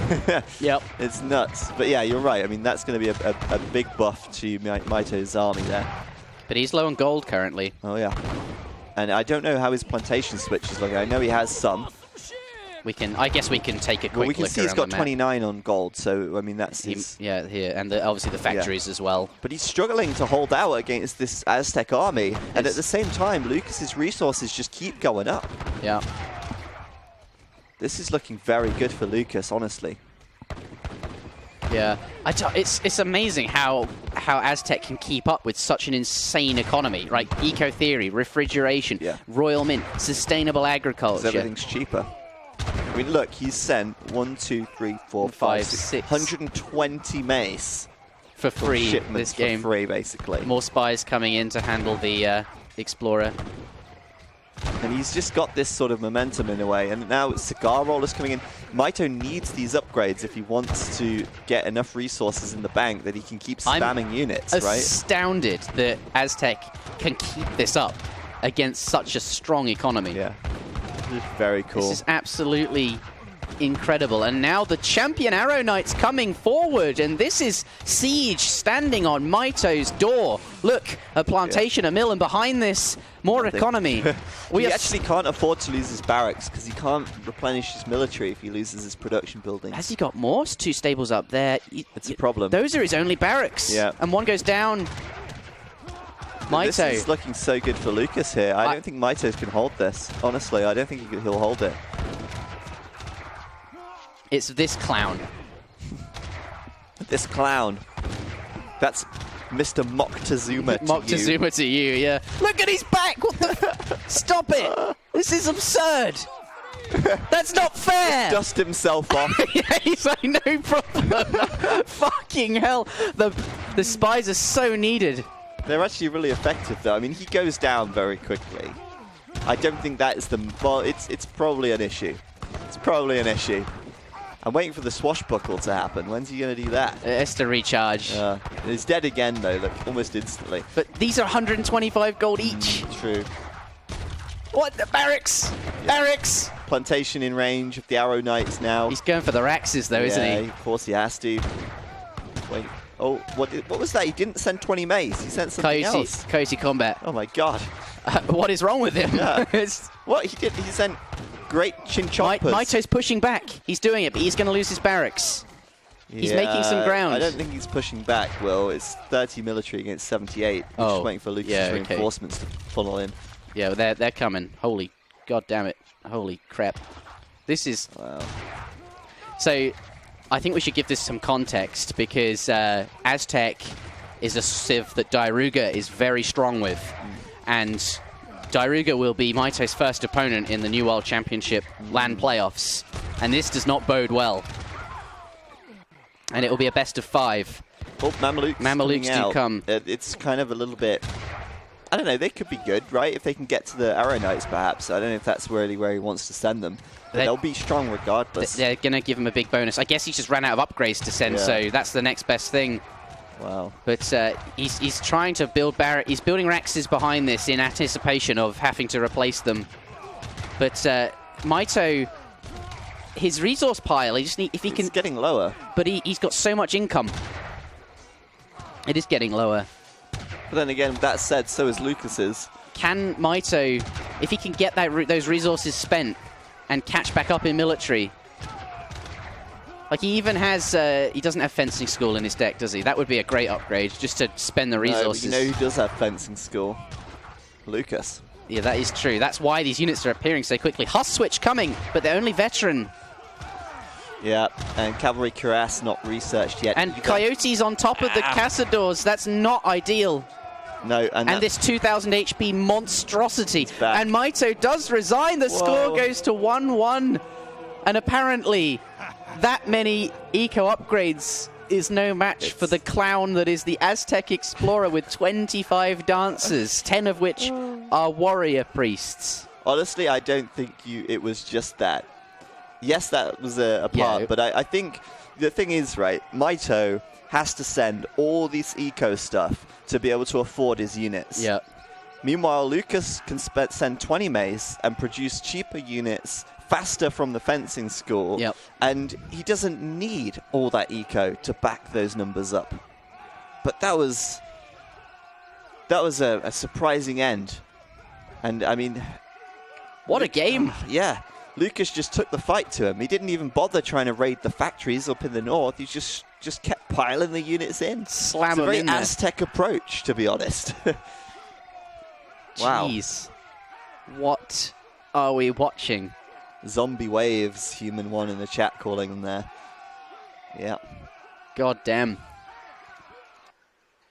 Yep. It's nuts. But yeah, you're right. I mean, that's going to be a big buff to Mitoe's army there. But he's low on gold currently. Oh, yeah. And I don't know how his plantation switch is looking. I know he has some. I guess we can take a quick look. We can see he's got 29 on gold, so I mean that's his... Yeah, here, and obviously the factories as well. But he's struggling to hold out against this Aztec army, and at the same time, Lucas's resources just keep going up. Yeah. This is looking very good for Lukas, honestly. Yeah, it's amazing how Aztec can keep up with such an insane economy, right? Eco theory, refrigeration, royal mint, sustainable agriculture. Everything's cheaper. I mean, look, he's sent 1, 2, 3, 4, 5, 6, 120 mace for free shipments this game. For free, basically. More spies coming in to handle the Explorer. And he's just got this sort of momentum in a way. And now cigar rollers coming in. Mitoe needs these upgrades if he wants to get enough resources in the bank that he can keep spamming units, right? I'm astounded that Aztec can keep this up against such a strong economy. Yeah. Very cool. This is absolutely incredible. And now the champion Arrow Knights coming forward, and this is Siege standing on Mitoe's door. Look, a plantation, a mill, and behind this, more economy. He actually can't afford to lose his barracks because he can't replenish his military if he loses his production buildings. Has he got more? 2 stables up there. It's a problem. Those are his only barracks. Yeah. And one goes down. Mitoe. This is looking so good for Lukas here. I don't think Mitoe can hold this. Honestly, I don't think he'll hold it. It's this clown. This clown. That's Mr. Moctezuma to you. Moctezuma to you, yeah. Look at his back! What the Stop it! This is absurd! That's not fair! Dust himself off. Yeah, he's like, no problem. Fucking hell. The spies are so needed. They're actually really effective, though. I mean, he goes down very quickly. I don't think that is the... Well, it's probably an issue. It's probably an issue. I'm waiting for the swashbuckle to happen. When's he going to do that? It has to recharge. He's dead again, though, look, almost instantly. But these are 125 gold each. True. What? The barracks! Yeah. Barracks! Plantation in range of the Arrow Knights now. He's going for the Raxes, though, isn't he? Yeah, of course he has to. Wait. Oh, what was that? He didn't send 20 mace. He sent something else. Coyote Combat. Oh, my God. What is wrong with him? Yeah. What? He sent great chin choppers. Mitoe's pushing back. He's doing it, but he's going to lose his barracks. He's making some ground. I don't think he's pushing back, Will. It's 30 military against 78. We're just waiting for Lucas' reinforcements to funnel in. Yeah, they're coming. Holy god damn it. Holy crap. This is... Wow. So, I think we should give this some context, because Aztec is a civ that Dairugger is very strong with. And Dairugger will be Mitoe's first opponent in the New World Championship LAN playoffs. And this does not bode well. And it will be a best of 5. Oh, Mamelukes do come. It's kind of a little bit... I don't know, they could be good, right? If they can get to the Arrow Knights, perhaps. I don't know if that's really where he wants to send them. But they'll be strong regardless. They're going to give him a big bonus. I guess he just ran out of upgrades to send, so that's the next best thing. Wow. But he's trying to build barracks. He's building Rexes behind this in anticipation of having to replace them. But Mitoe, his resource pile, he just if he can... It's getting lower. But he's got so much income. It is getting lower. But then again, that said, so is Lucas's. Can Mitoe, if he can get those resources spent and catch back up in military... Like, he even has... he doesn't have fencing school in his deck, does he? That would be a great upgrade, just to spend the resources. No, but you know who does have fencing school? Lucas. Yeah, that is true. That's why these units are appearing so quickly. Huss switch coming, but they're only veteran. Yeah, and Cavalry Cuirass not researched yet. And Coyotes on top of the Cazadors. That's not ideal. No, and this 2,000 HP monstrosity. And Mitoe does resign. The score goes to 1-1. And apparently, that many eco upgrades is no match for the clown that is the Aztec Explorer with 25 dancers, 10 of which are warrior priests. Honestly, I don't think it was just that. Yes, that was a part, but I think the thing is, right, Mitoe has to send all this eco stuff to be able to afford his units. Yeah. Meanwhile, Lucas can send 20 mace and produce cheaper units faster from the fencing school. Yep. And he doesn't need all that eco to back those numbers up. But that was a surprising end. And, I mean... What a game! Yeah. Lucas just took the fight to him. He didn't even bother trying to raid the factories up in the north. He just kept piling the units in. Slam them in. It's a very Aztec approach, to be honest. Wow. Jeez. What are we watching? Zombie waves, Human One in the chat calling them there. Yeah. God damn.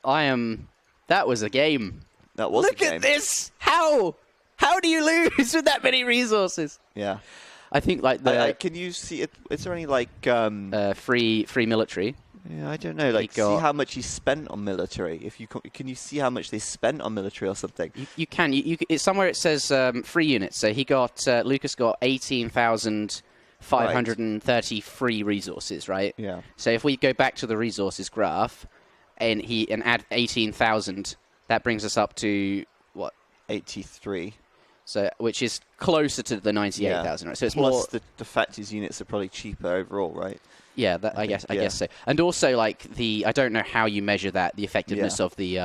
That was a game. That was a game. Look at this! How? How do you lose with that many resources? Yeah. I think like can you see it? Is there any like free military? Yeah, I don't know. Like, see how much he spent on military. If you can you see how much they spent on military or something? You can. It's somewhere it says free units. So he got Lucas got 18,530 free resources, right? Yeah. So if we go back to the resources graph, and add 18,000, that brings us up to what? 83. So, which is closer to the 98,000, right? So it's plus more. The fact his units are probably cheaper overall, right? Yeah, I guess so. And also, like I don't know how you measure that, the effectiveness of the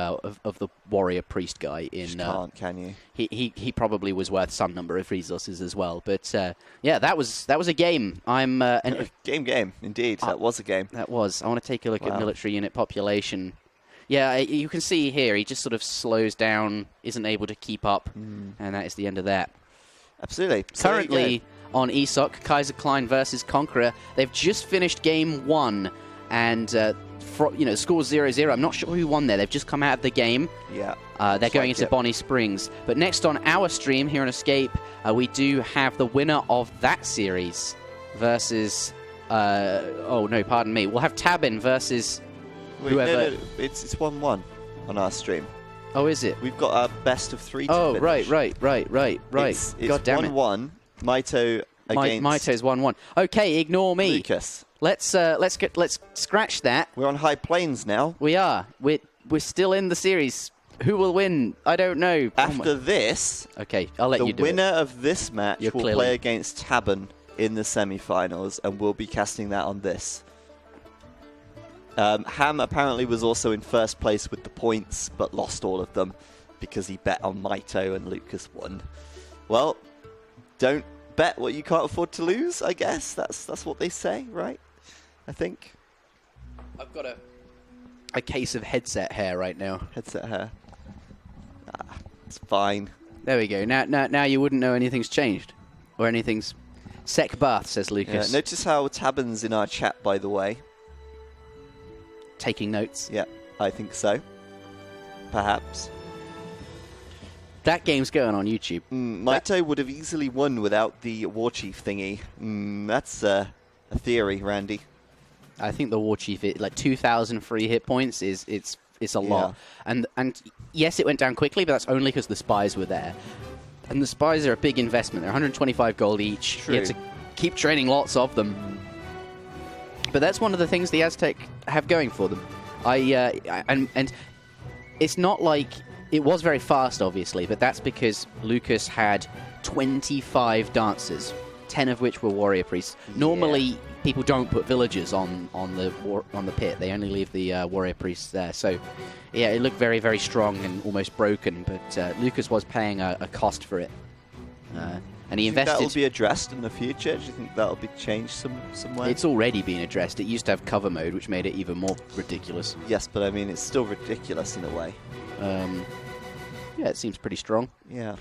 warrior priest guy in. You can't, can you? He probably was worth some number of resources as well. But yeah, that was a game. Game indeed. That was a game. That was. I want to take a look at military unit population. Yeah, you can see here he just sort of slows down, isn't able to keep up, and that is the end of that. Absolutely. Currently on ESOC, Kaiser Klein versus Conqueror. They've just finished game 1, and the score's 0-0. I'm not sure who won there. They've just come out of the game. Yeah. They're going into Bonnie Springs. But next on our stream here on Escape, we do have the winner of that series versus... oh, no, pardon me. We'll have Tabin versus... whoever. No, it's 1-1 on our stream. Oh, is it? We've got our best of 3 to finish. Right. It's God damn 1-1. Mitoe against... Mitoe's 1-1. Okay, ignore me. Lucas. Let's scratch that. We're on High Plains now. We are. We're still in the series. Who will win? I don't know. After this... Okay, I'll let you do it. The winner of this match will play against Tabin in the semi-finals, and we'll be casting that on this. Ham apparently was also in first place with the points, but lost all of them because he bet on Mitoe and Lucas won. Well, don't bet what you can't afford to lose, I guess. That's what they say, right? I think. I've got a case of headset hair right now. Headset hair. It's fine. There we go. Now you wouldn't know anything's changed. Or anything's... Sec bath, says Lucas. Yeah, notice how Tabin's in our chat, by the way. Taking notes. Yeah, I think so. Perhaps. That game's going on YouTube. Mitoe would have easily won without the War Chief thingy. That's a theory, Randy. I think the War Chief, like 2,000 free hit points, it's a lot. And yes, it went down quickly, but that's only because the spies were there. And the spies are a big investment. They're 125 gold each. True. You have to keep training lots of them. But that's one of the things the Aztec have going for them. And it's not like... It was very fast, obviously, but that's because Lucas had 25 dancers, 10 of which were warrior priests. Normally, people don't put villagers on the pit. They only leave the warrior priests there. So, yeah, it looked very, very strong and almost broken, but Lucas was paying a cost for it. And he invested... That will be addressed in the future? Do you think that will be changed somewhere? It's already been addressed. It used to have cover mode, which made it even more ridiculous. Yes, but I mean, it's still ridiculous in a way. Yeah, it seems pretty strong. Yeah.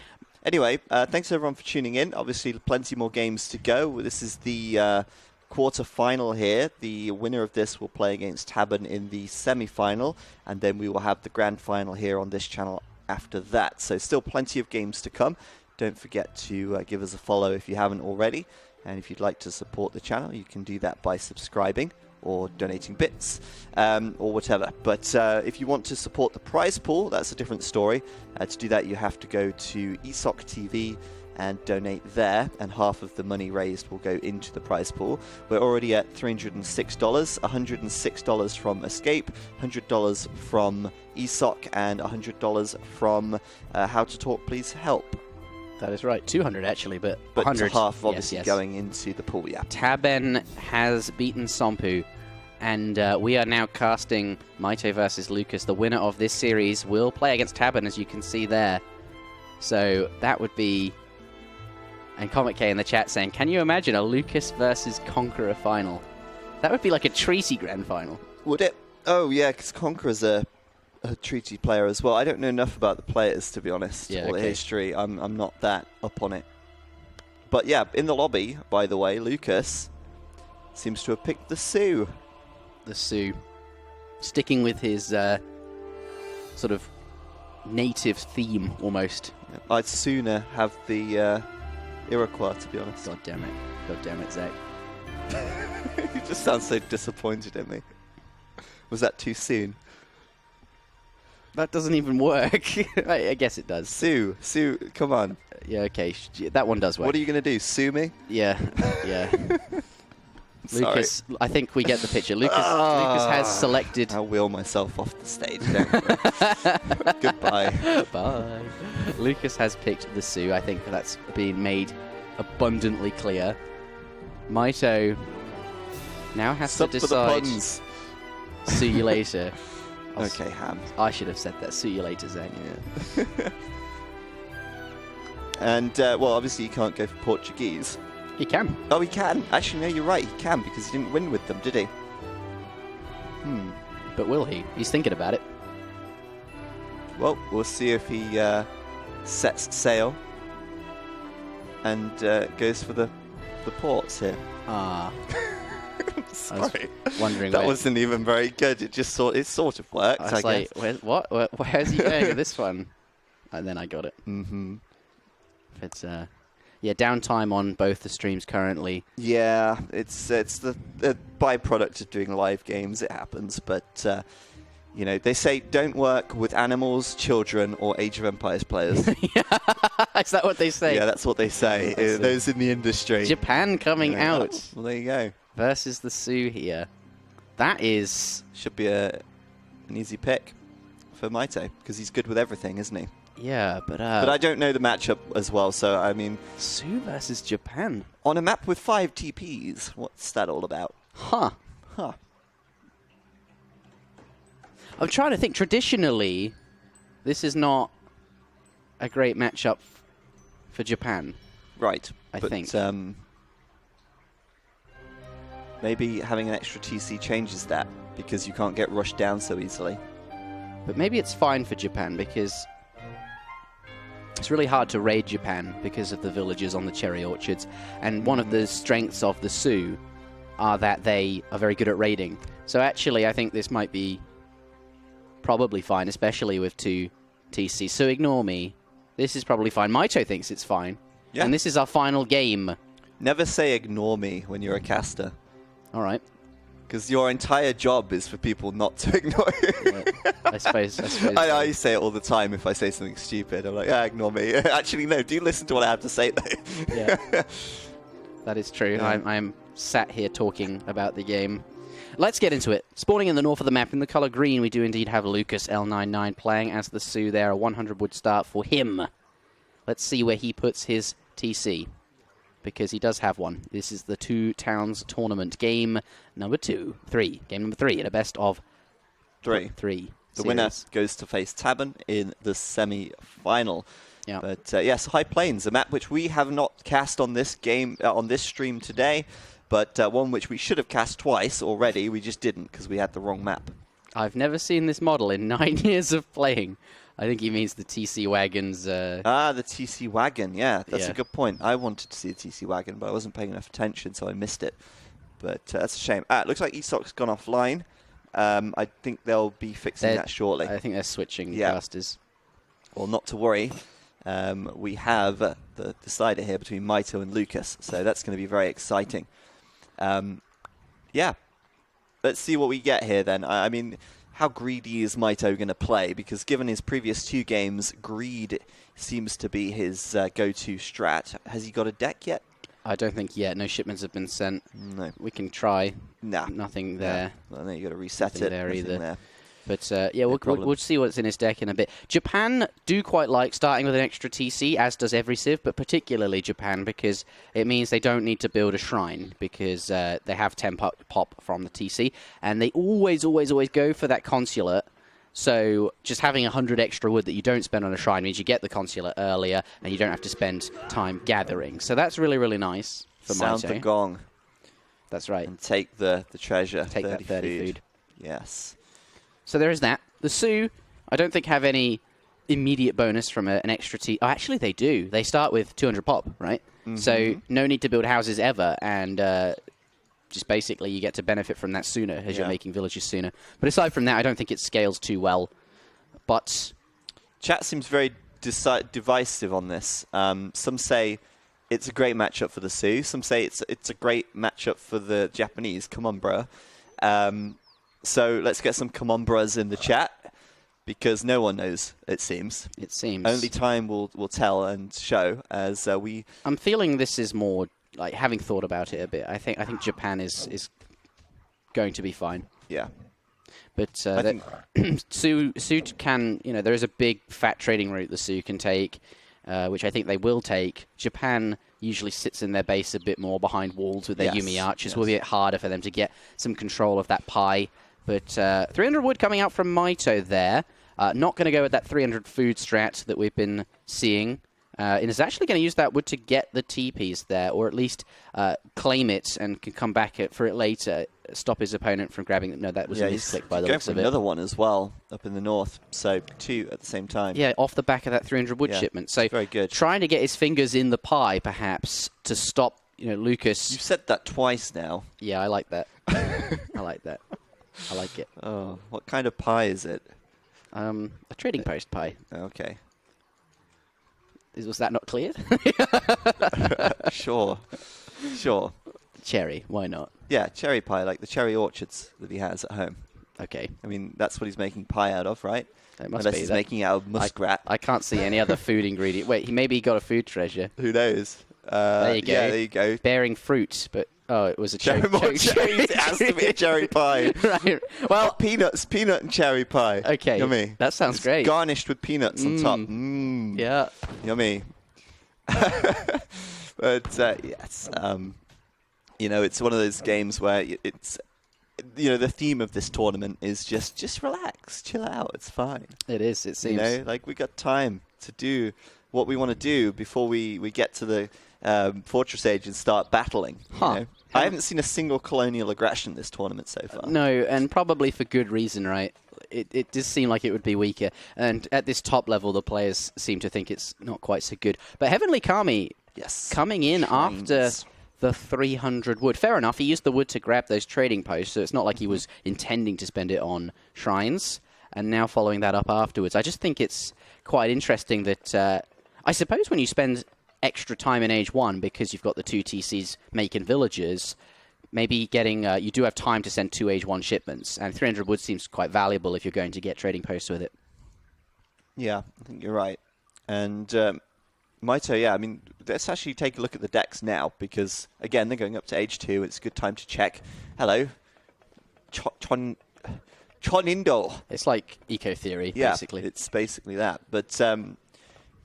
Anyway, thanks everyone for tuning in. Obviously, plenty more games to go. This is the quarter-final here. The winner of this will play against Tabin in the semi-final, and then we will have the grand final here on this channel after that. So still plenty of games to come. Don't forget to give us a follow if you haven't already. And if you'd like to support the channel, you can do that by subscribing or donating bits, or whatever. But if you want to support the prize pool, that's a different story. To do that, you have to go to ESOC TV and donate there, and half of the money raised will go into the prize pool. We're already at $306, $106 from Escape, $100 from ESOC, and $100 from How to Talk Please Help. That is right. 200 actually, but 100. Half obviously going into the pool, yeah. Tabin has beaten Sompu, and we are now casting Mitoe versus Lucas. The winner of this series will play against Tabin, as you can see there. So that would be... And Comic K in the chat saying, can you imagine a Lucas versus Conqueror final? That would be like a treaty grand final. Would it? Oh, yeah, because Conqueror's a treaty player as well. I don't know enough about the players, to be honest, or the history. I'm not that up on it. But yeah, in the lobby, by the way, Lucas seems to have picked the Sioux. The Sioux. Sticking with his sort of native theme, almost. Yeah, I'd sooner have the Iroquois, to be honest. God damn it. God damn it, Zach. You just sound so disappointed in me. Was that too soon? That doesn't even work. I guess it does. Sue, come on. Yeah, okay. That one does work. What are you going to do, sue me? Yeah, yeah. Lucas, I think we get the picture. Lucas has selected... I'll wheel myself off the stage. Goodbye. Bye. Lucas has picked the Sioux. I think that's been made abundantly clear. Mitoe now has to decide... See you later. Okay, Ham. I should have said that. See you later, Zang. Yeah. And, well, obviously he can't go for Portuguese. He can. Oh, he can. Actually, no, you're right. He can, because he didn't win with them, did he? But will he? He's thinking about it. Well, we'll see if he sets sail and goes for the ports here. Ah. Sorry. I was wondering that wasn't even very good. It just sort of worked. I was like, where's he going with this one? And then I got it. Mm-hmm. It's yeah, downtime on both the streams currently. Yeah, it's the byproduct of doing live games. It happens, but you know, they say don't work with animals, children, or Age of Empires players. Is that what they say? Yeah, that's what they say. Those in the industry. Japan coming out. Well, there you go. Versus the Sioux here. That should be an easy pick for Mitoe, because he's good with everything, isn't he? Yeah, but I don't know the matchup as well, so I mean... Sioux versus Japan. On a map with 5 TPs, what's that all about? Huh. I'm trying to think. Traditionally, this is not a great matchup for Japan. Right. I think. Maybe having an extra TC changes that, because you can't get rushed down so easily. But maybe it's fine for Japan, because it's really hard to raid Japan because of the villages on the cherry orchards. And one of the strengths of the Sioux are that they are very good at raiding. So actually, I think this might be probably fine, especially with 2 TC. So ignore me. This is probably fine. Mitoe thinks it's fine. Yeah. And this is our final game. Never say ignore me when you're a caster. All right. Because your entire job is for people not to ignore you. Yeah, I suppose. I say it all the time if I say something stupid. I'm like, ignore me. Actually, no, do listen to what I have to say, though. Yeah. That is true. Yeah. I'm sat here talking about the game. Let's get into it. Spawning in the north of the map in the color green, we do indeed have Lukas L99 playing as the Sioux there. A 100 wood start for him. Let's see where he puts his TC, because he does have one. This is the 2 Towns Tournament, game number 3 in a best of 3. The winner goes to face Tabern in the semi-final. Yeah. But yes, High Plains, a map which we have not cast on this game, on this stream today, but one which we should have cast twice already. We just didn't because we had the wrong map. I've never seen this model in 9 years of playing. I think he means the TC Wagons. The TC Wagon, yeah. That's a good point. I wanted to see the TC Wagon, but I wasn't paying enough attention, so I missed it. But that's a shame. It looks like ESOC's gone offline. I think they'll be fixing that shortly. I think they're switching casters. Well, not to worry. We have the decider here between Mitoe and Lukas, so that's going to be very exciting. Yeah. Let's see what we get here then. I mean, how greedy is Mitoe going to play? Because given his previous 2 games, greed seems to be his go-to strat. Has he got a deck yet? I don't think yet. No shipments have been sent. No. We can try. Nah. Nothing there. Well, then you got to reset Nothing it. There Nothing either. There. But yeah, we'll see what's in his deck in a bit. Japan do quite like starting with an extra TC, as does every Civ, but particularly Japan, because it means they don't need to build a shrine, because they have 10 pop from the TC, and they always go for that consulate. So just having 100 extra wood that you don't spend on a shrine means you get the consulate earlier, and you don't have to spend time gathering. So that's really, really nice for Mitoe. Sound the gong. That's right. And take the treasure. Take that 30 food. Yes. So there is that. The Sioux, I don't think have any immediate bonus from an extra T. Oh, actually, they do. They start with 200 pop, right? Mm-hmm. So no need to build houses ever, and just basically you get to benefit from that sooner as you're making villages sooner. But aside from that, I don't think it scales too well. But chat seems very divisive on this. Some say it's a great matchup for the Sioux. Some say it's a great matchup for the Japanese. Come on, bro. So let's get some come on bros in the chat, because no one knows, it seems. It seems. Only time will tell and show, as we... I'm feeling this is more, like, having thought about it a bit, I think Japan is going to be fine. Yeah. But Sioux can, there is a big fat trading route the Sioux can take, which I think they will take. Japan usually sits in their base a bit more behind walls with their Yumi archers. Will be a bit harder for them to get some control of that pie. But 300 wood coming out from Mitoe there. Not going to go with that 300 food strat that we've been seeing. And is actually going to use that wood to get the TPs there, or at least claim it and can come back for it later, stop his opponent from grabbing it. No, that was a misclick by the looks of it. Another one as well up in the north, so 2 at the same time. Yeah, off the back of that 300 wood shipment. So very good. Trying to get his fingers in the pie, perhaps, to stop Lukas. You've said that twice now. Yeah, I like that. I like that. I like it. Oh, what kind of pie is it? A trading post pie. Okay. Was that not clear? Sure. Cherry, why not? Yeah, cherry pie, like the cherry orchards that he has at home. Okay. I mean, that's what he's making pie out of, right? It must Unless be. He's making it out of muskrat. I can't see any other food ingredient. Wait, maybe he got a food treasure. Who knows? There you go. Yeah, there you go. Bearing fruit, but it was a cherry. It has to be a cherry pie. Right. Well, peanut and cherry pie. Okay. Yummy. That sounds great. Garnished with peanuts on top. Yeah. Yummy. But yes, it's one of those games where it's, the theme of this tournament is just relax, chill out. It's fine. It is. It seems. We got time to do what we want to do before we get to the Fortress Age and start battling. You know? I haven't seen a single colonial aggression this tournament so far. No, and probably for good reason, right? It does seem like it would be weaker. And at this top level, the players seem to think it's not quite so good. But Heavenly Kami coming in after the 300 wood. Fair enough, he used the wood to grab those trading posts, so it's not like he was intending to spend it on shrines. And now following that up afterwards. I just think it's quite interesting that, I suppose when you spend extra time in Age 1 because you've got the 2 TCs making villagers, maybe getting, you do have time to send 2 Age 1 shipments, and 300 wood seems quite valuable if you're going to get trading posts with it. Yeah, I think you're right. And Mitoe, yeah, I mean, let's actually take a look at the decks now, because, again, they're going up to Age 2. It's a good time to check. Hello. Chonindo. It's like eco-theory, basically. Yeah, it's basically that. But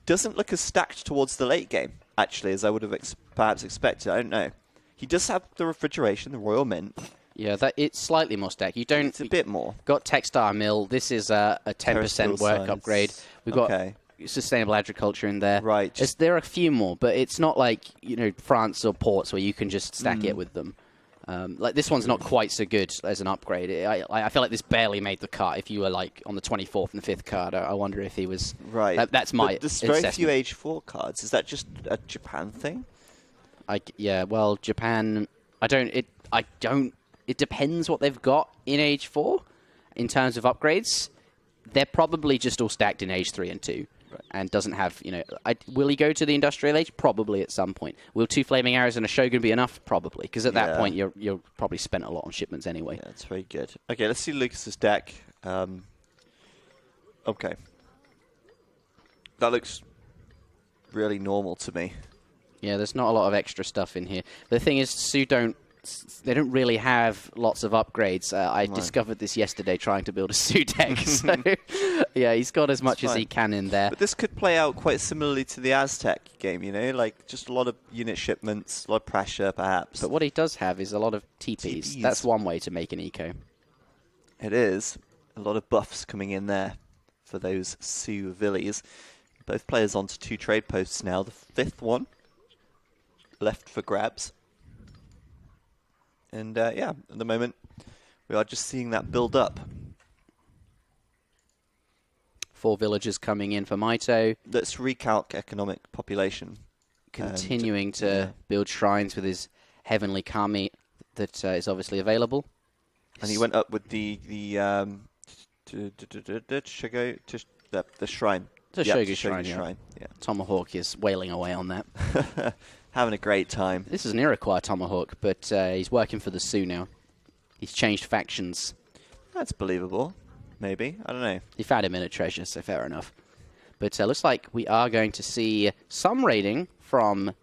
doesn't look as stacked towards the late game, actually, as I would have perhaps expected. I don't know. He does have the refrigeration, the Royal Mint. Yeah, it's slightly more stacked. You don't. It's a bit more. Got Textile Mill. This is a 10% work upgrade. We've got sustainable agriculture in there. Right. There are a few more, but it's not like France or ports where you can just stack it with them. Like this one's not quite so good as an upgrade. I feel like this barely made the cut. If you were like on the 24th and the 5th card, I wonder if he was right. That's my. But there's very few Age 4 cards. Is that just a Japan thing? Yeah. Well, Japan. It depends what they've got in Age 4 in terms of upgrades. They're probably just all stacked in Age 3 and 2. Right. And doesn't have, will he go to the Industrial Age? Probably at some point. Will 2 Flaming Arrows and a Shogun be enough? Probably. Because at that point, you're probably spent a lot on shipments anyway. Yeah, that's very good. Okay, let's see Lucas's deck. Okay. That looks really normal to me. Yeah, there's not a lot of extra stuff in here. The thing is, they don't really have lots of upgrades. I discovered this yesterday trying to build a Su deck. So, yeah, he's got as much as he can in there. But this could play out quite similarly to the Aztec game, like just a lot of unit shipments, a lot of pressure, perhaps. But what he does have is a lot of TPs. That's one way to make an eco. It is. A lot of buffs coming in there for those Su Villies. Both players onto 2 trade posts now. The 5th one left for grabs. And, at the moment, we are just seeing that build up. 4 villagers coming in for Mitoe. Let's recalc economic population. Continuing to build shrines with his Heavenly Kami that is obviously available. And he went up with the shrine. The Shogu shrine, yeah. Tomahawk is wailing away on that. Having a great time. This is an Iroquois Tomahawk, but he's working for the Sioux now. He's changed factions. That's believable. Maybe. I don't know. He found him in a treasure, so fair enough. But looks like we are going to see some raiding from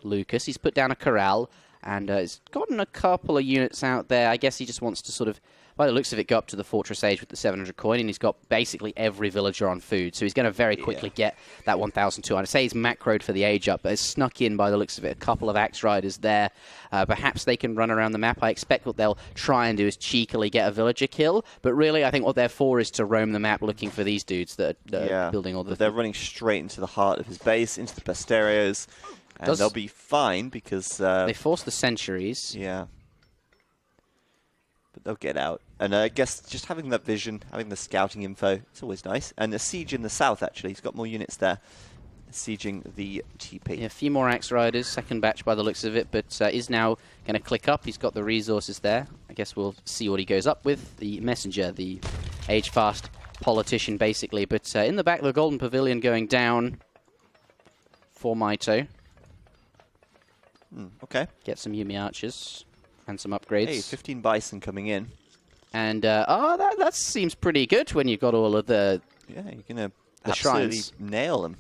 Lukas. He's put down a corral, and he's gotten a couple of units out there. I guess he just wants to sort of, by the looks of it, go up to the Fortress Age with the 700 coin, and he's got basically every villager on food. So he's going to very quickly get that 1,200. I'd say he's macroed for the age up, but it's snuck in by the looks of it. A couple of Axe Riders there. Perhaps they can run around the map. I expect what they'll try and do is cheekily get a villager kill. But really, I think what they're for is to roam the map looking for these dudes that are building all the... But they're running straight into the heart of his base, into the Basterios. And they'll be fine because... they force the Centuries. Yeah. But they'll get out. And I guess just having that vision, having the scouting info, it's always nice. And a siege in the south, actually. He's got more units there. Sieging the TP. Yeah, a few more Axe Riders, second batch by the looks of it, but is now going to click up. He's got the resources there. I guess we'll see what he goes up with. The messenger, the age-fast politician, basically. But in the back, the Golden Pavilion going down for Mitoe. Okay. Get some Yumi Archers and some upgrades. Hey, 15 Bison coming in. And, that seems pretty good when you've got all of the... Yeah, you're going to absolutely nail them.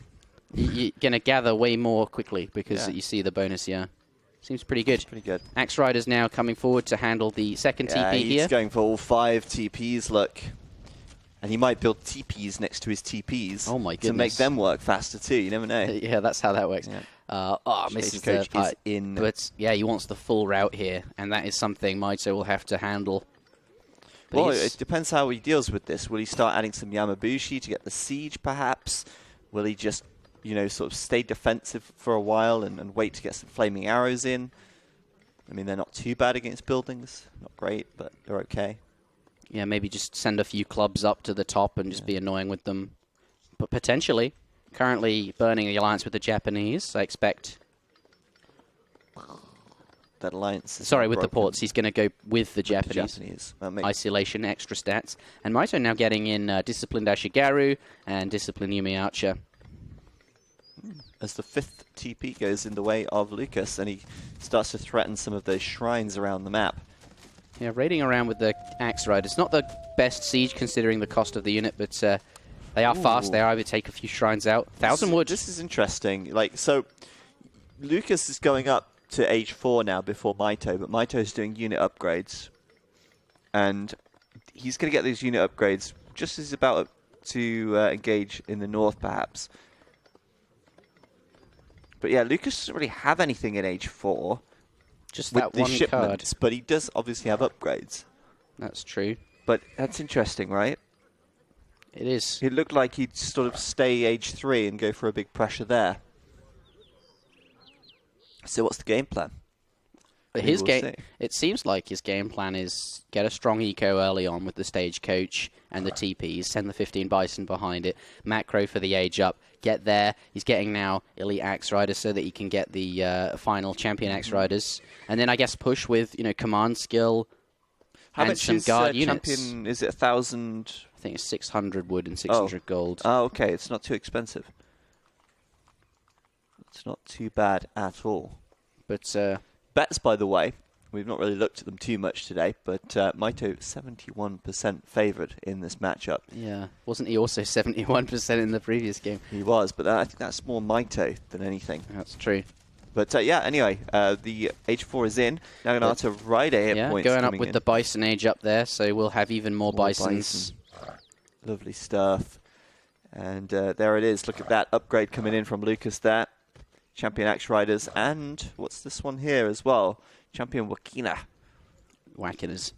You're going to gather way more quickly because you see the bonus, Seems pretty good. Pretty good. Axe Riders now coming forward to handle the second TP here. He's going for all 5 TPs, look. And he might build TPs next to his TPs. Oh, my goodness. To make them work faster, too. You never know. Yeah, that's how that works. Yeah. Misses the part. In. But, yeah, he wants the full route here, and that is something Mitoe will have to handle. But well, it depends how he deals with this. Will he start adding some Yamabushi to get the siege, perhaps? Will he just you know, sort of stay defensive for a while and wait to get some flaming arrows in. I mean, they're not too bad against buildings. Not great, but they're okay. Yeah, maybe just send a few clubs up to the top and just be annoying with them. But potentially, currently burning the alliance with the Japanese, I expect. That alliance is Sorry, with broken. the ports. He's going to go with the Japanese. Isolation, extra stats. And Mitoe now getting in Disciplined Ashigaru and Disciplined Yumi Archer. As the 5th TP goes in the way of Lukas, and he starts to threaten some of those shrines around the map. Yeah, raiding around with the Axe Riders. Not the best siege considering the cost of the unit, but they are fast. They are able to take a few shrines out. 1,000 wood. This is interesting. Like, so Lukas is going up to age 4 now before Mitoe, but Mitoe's doing unit upgrades. And he's going to get these unit upgrades just as he's about to engage in the north, perhaps. But yeah, Lukas doesn't really have anything in age 4. Just with that the one shipments, card. But he does obviously have upgrades. That's true. But that's interesting, right? It is. It looked like he'd sort of stay age 3 and go for a big pressure there. So what's the game plan? But it seems like his game plan is get a strong eco early on with the stagecoach and the TPs, send the 15 Bison behind it, macro for the age up, get there. He's getting now elite Axe Riders so that he can get the final champion Axe Riders, and then I guess push with command skill. How and much some is guard champion? Is it 1,000? I think it's 600 wood and 600 gold. Oh, okay. It's not too expensive. It's not too bad at all. But bets, by the way, we've not really looked at them too much today, but Mitoe 71% favoured in this matchup. Yeah. Wasn't he also 71% in the previous game? He was, but I think that's more Mitoe than anything. That's true. But yeah, anyway, the age 4 is in. Now going to ride a hit points. Going up with the Bison age up there, so we'll have even more Bisons. Lovely stuff. And there it is. Look at that upgrade coming in from Lukas there. Champion Axe Riders, and what's this one here as well? Champion Wakina. Wackiners.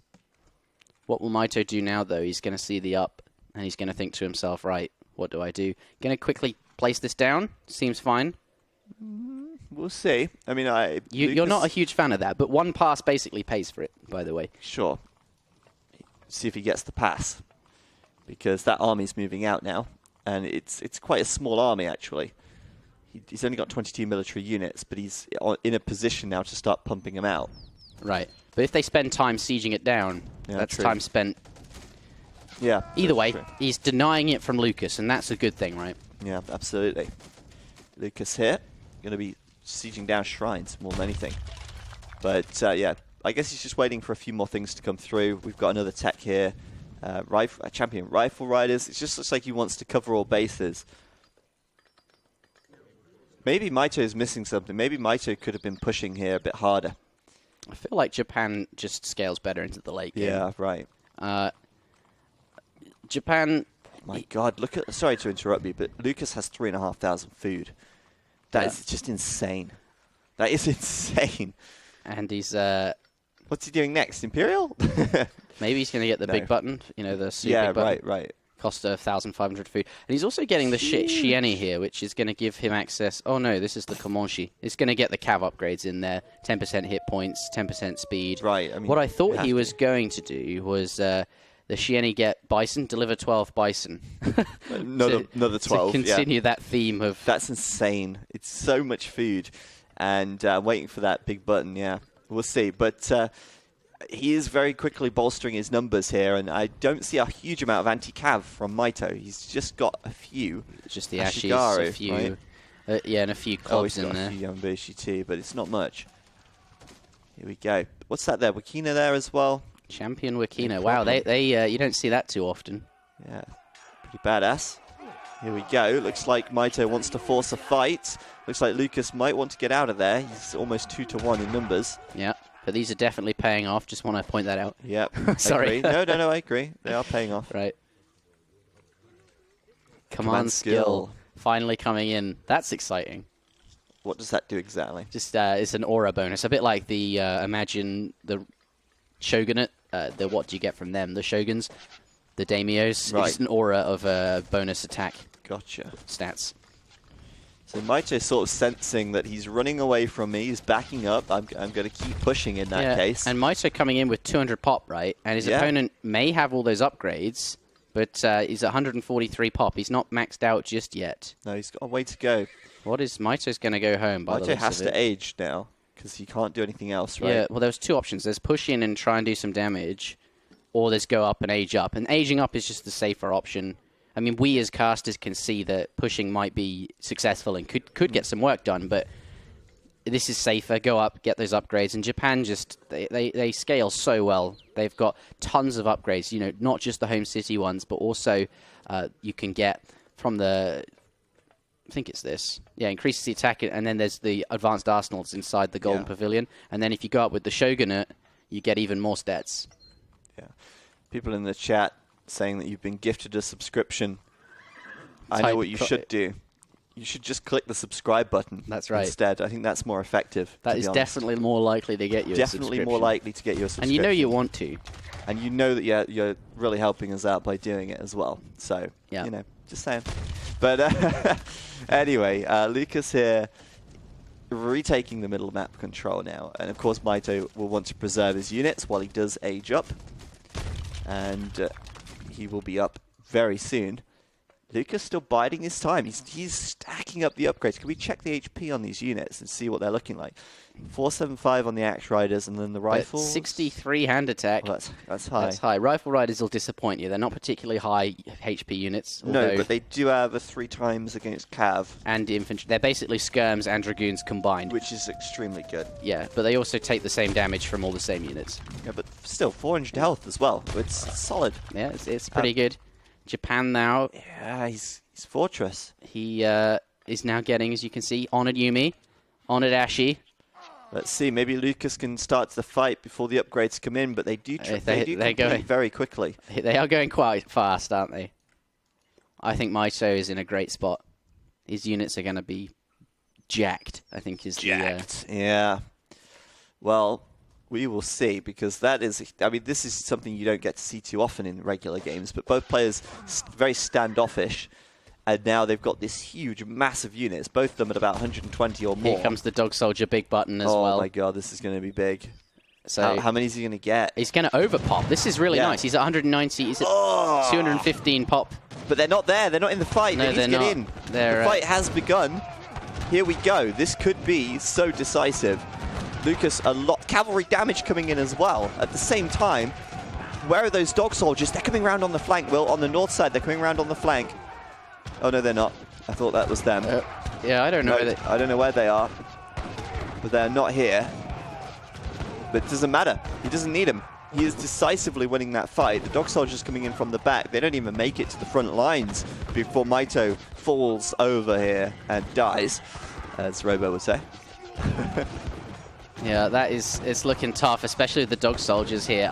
What will Mitoe do now, though? He's going to see the up, and he's going to think to himself, right, what do I do? Going to quickly place this down? Seems fine. We'll see. I mean, you're not a huge fan of that, but one pass basically pays for it, by the way. Sure. See if he gets the pass. Because that army's moving out now, and it's quite a small army, actually. He's only got 22 military units, but he's in a position now to start pumping them out. Right. But if they spend time sieging it down, that's true. Time spent. Yeah. Either way, he's denying it from Lukas, and that's a good thing, right? Yeah, absolutely. Lukas here, going to be sieging down shrines more than anything. But yeah, I guess he's just waiting for a few more things to come through. We've got another tech here. Champion Rifle Riders. It just looks like he wants to cover all bases. Maybe Mitoe is missing something. Maybe Mitoe could have been pushing here a bit harder. I feel like Japan just scales better into the late game. Yeah, right. Japan... My God, look at... Sorry to interrupt you, but Lukas has 3,500 food. That is just insane. That is insane. And he's... What's he doing next? Imperial? Maybe he's going to get the big button. The super big button. Yeah, right. Cost 1,500 food. And he's also getting the Shieni here, which is going to give him access... Oh, no, this is the Komonshi. It's going to get the cav upgrades in there. 10% hit points, 10% speed. Right. I mean, what I thought he was going to do was the Shieni get Bison, deliver 12 Bison. another 12, to continue that theme of... That's insane. It's so much food. And waiting for that big button, yeah. We'll see. But... he is very quickly bolstering his numbers here, and I don't see a huge amount of anti-cav from Mitoe. He's just got a few. Just the Ashigaru, a few, right? Yeah, and a few clubs in there. A few Yambushi too, but it's not much. Here we go. What's that there? Wakina there as well. Champion Wakina. Wow, they you don't see that too often. Yeah, pretty badass. Here we go. Looks like Mitoe wants to force a fight. Looks like Lukas might want to get out of there. He's almost 2-to-1 in numbers. Yeah. But these are definitely paying off. Just want to point that out. Yep. Sorry. No, I agree. They are paying off. Right. Command skill finally coming in. That's exciting. What does that do exactly? Just it's an aura bonus. A bit like the imagine the shogunate. What do you get from them? The shoguns, the daimios. Right. It's just an aura of bonus attack. Gotcha. Stats. So Mitoe's sort of sensing that he's running away from me. He's backing up. I'm going to keep pushing in that case. And Mitoe coming in with 200 pop, right? And his opponent may have all those upgrades, but he's at 143 pop. He's not maxed out just yet. No, he's got a way to go. What is Mitoe's going to go home, by the looks of it? Mitoe has to age now, because he can't do anything else, right? Yeah, well, there's two options. There's push in and try and do some damage, or there's go up and age up. And aging up is just the safer option. I mean, we as casters can see that pushing might be successful and could get some work done, but this is safer. Go up, get those upgrades. And Japan just, they scale so well. They've got tons of upgrades, you know, not just the home city ones, but also you can get from the, I think it's this. Yeah, increases the attack, and then there's the advanced arsenals inside the Golden Pavilion. And then if you go up with the Shogunate, you get even more stats. Yeah. People in the chat saying that you've been gifted a subscription. I know what you should do. You should just click the subscribe button. That's right. Instead, I think that's more effective. That is definitely more likely to get you a subscription. Definitely more likely to get you a subscription. And you know you want to. And you know that you're really helping us out by doing it as well. So, you know, just saying. But anyway, Lukas here retaking the middle map control now. And of course, Mitoe will want to preserve his units while he does age up. And he will be up very soon. Lukas still biding his time. He's stacking up the upgrades. Can we check the HP on these units and see what they're looking like? 475 on the Axe Riders, and then the rifles. 63 hand attack. Well, that's high. That's high. Rifle Riders will disappoint you. They're not particularly high HP units. No, but they do have a 3 times against Cav. And infantry. They're basically skirms and dragoons combined. Which is extremely good. Yeah, but they also take the same damage from all the same units. Yeah, but still, 400 health as well. It's solid. Yeah, it's pretty good. Japan now. Yeah, he's Fortress. He is now getting, as you can see, Honored Yumi, Honored Ashi. Let's see, maybe Lukas can start the fight before the upgrades come in, but they do complete very quickly. They are going quite fast, aren't they? I think Mitoe is in a great spot. His units are going to be jacked, I think is jacked. Yeah. Well, we will see, because that is, I mean, this is something you don't get to see too often in regular games, but both players very standoffish, and now they've got this huge, massive units, both of them at about 120 or more. Here comes the Dog Soldier big button as well. Oh my god, this is going to be big. So how many is he going to get? He's going to overpop. This is really nice. He's at 190, he's at 215 pop. But they're not there, they're not in the fight. No, they need to get in. The fight has begun. Here we go. This could be so decisive. Lukas, a lot cavalry damage coming in as well. At the same time, where are those dog soldiers? They're coming around on the flank, Will. On the north side, they're coming around on the flank. Oh, no, they're not. I thought that was them. Yeah, I don't know. I don't know where they are. But they're not here. But it doesn't matter. He doesn't need them. He is decisively winning that fight. The dog soldiers coming in from the back. They don't even make it to the front lines before Mitoe falls over here and dies, as Robo would say. Yeah, it's looking tough, especially with the dog soldiers here.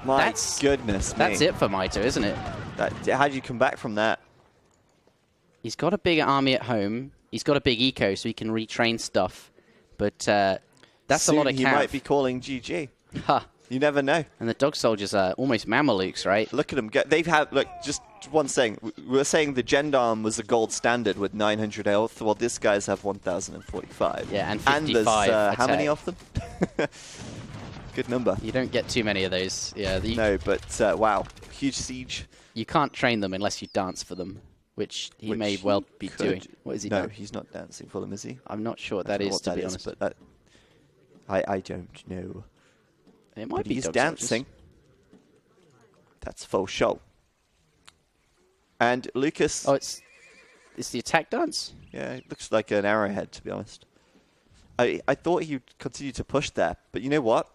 That's goodness. That's it for Mitoe, isn't it? How do you come back from that? He's got a big army at home. He's got a big eco, so he can retrain stuff. But that's soon a lot of cav. He might be calling GG. Huh. You never know. And the dog soldiers are almost Mamelukes, right? Look at them. Look, just one thing. We were saying the gendarme was the gold standard with 900 health. Well, these guys have 1,045. Yeah, and 55 And there's how many of them? Good number. You don't get too many of those. Yeah. No, but wow. Huge siege. You can't train them unless you dance for them, which he may well be doing. What is he doing? No, he's not dancing for them, is he? I'm not sure what that is, to be honest. But I don't know. It might be he's dancing. That's full show. And Lukas... Oh, it's the attack dance? Yeah, it looks like an arrowhead, to be honest. I thought he'd continue to push there, but you know what?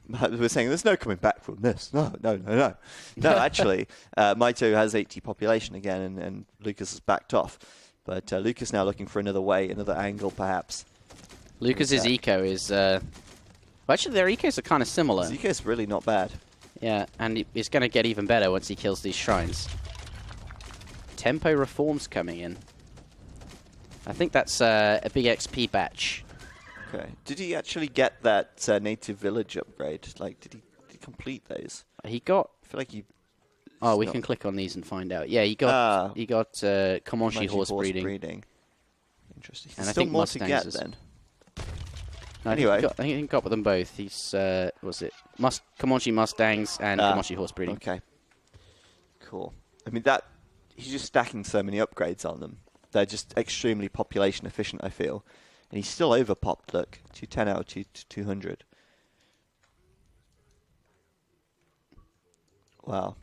We're saying there's no coming back from this. No. No, actually, Mitoe has 80 population again, and Lukas has backed off. But Lukas now looking for another way, another angle, perhaps. Lukas's eco is... Well, actually, their ecos are kind of similar. His eco is really not bad. Yeah, and it's going to get even better once he kills these shrines. Tempo reforms coming in. I think that's a big XP batch. Okay. Did he actually get that native village upgrade? Like, did he complete those? He got... I feel like he... Oh, we can click on these and find out. Yeah, he got Comanche horse breeding. Interesting. There's still more to get then. No, anyway. I think he got with them both. He's, was it? Comanche Mustangs and Comanche Horse Breeding. Okay. Cool. I mean, he's just stacking so many upgrades on them. They're just extremely population efficient, I feel. And he's still over-popped, look. 210 out of 200. Wow.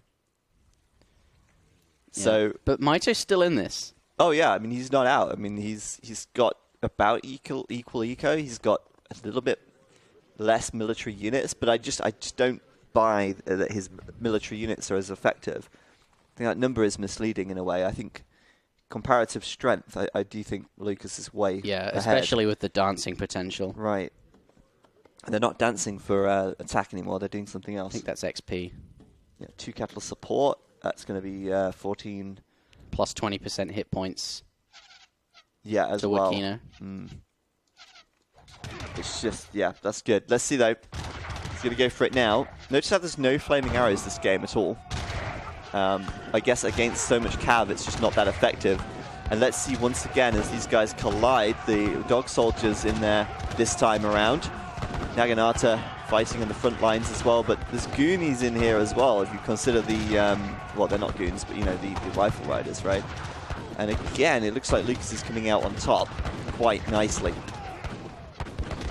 Yeah. So, but Mitoe's still in this. Oh yeah, I mean he's not out. I mean he's got about equal eco. He's got a little bit less military units, but I just don't buy that his military units are as effective. I think that number is misleading in a way. I think comparative strength, I do think Lukas is way ahead. Especially with the dancing potential. Right. And they're not dancing for attack anymore. They're doing something else. I think that's XP. Yeah, 2 capital support. That's going to be 14. Plus 20% hit points. Yeah, as well. It's just, yeah, that's good. Let's see, though. He's going to go for it now. Notice how there's no flaming arrows this game at all. I guess against so much cav, it's just not that effective. And let's see once again as these guys collide, the dog soldiers in there this time around. Naginata fighting on the front lines as well, but there's Goonies in here as well, if you consider the, well, they're not Goons, but, you know, the rifle riders, right? And again, it looks like Lukas is coming out on top quite nicely.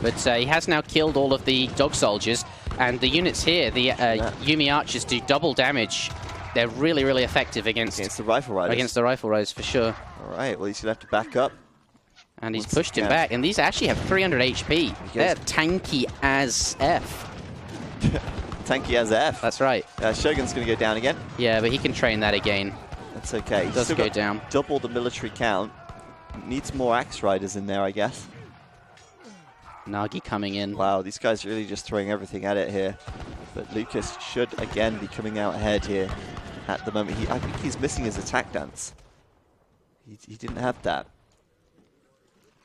But he has now killed all of the dog soldiers, and the units here, the Yumi archers, do double damage. They're really, really effective against the rifle riders. Against the rifle riders, for sure. All right, well, he's going to have to back up. And he's pushed him back, and these actually have 300 HP. They're tanky as F. Tanky as F? That's right. Shogun's going to go down again. Yeah, but he can train that again. That's okay. He does go down. Double the military count. Needs more axe riders in there, I guess. Nagi coming in. Wow, these guys are really just throwing everything at it here. But Lukas should, again, be coming out ahead here at the moment. I think he's missing his attack dance. He didn't have that.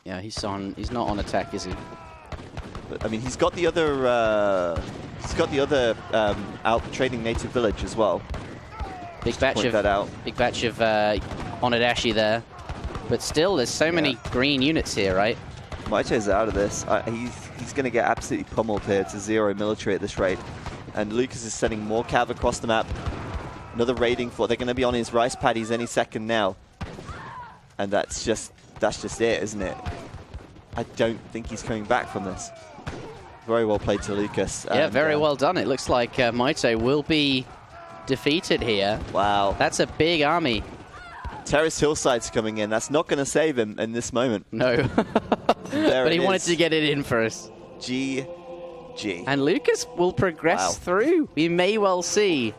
Yeah, he's not on attack, is he? But I mean, he's got the other out trading native village as well. Big batch of Onadashi there, but still, there's so many green units here, right? Mitoe's out of this. He's going to get absolutely pummeled here. It's a 0 military at this rate, and Lukas is sending more cav across the map. Another raiding fort. They're going to be on his rice paddies any second now, and that's just it, isn't it? I don't think he's coming back from this. Very well played to Lukas. Yeah, very well done. It looks like Mitoe will be defeated here. Wow. That's a big army. Terrace Hillside's coming in. That's not going to save him in this moment. No. But he wanted to get it in first. GG. And Lukas will progress through. We may well see.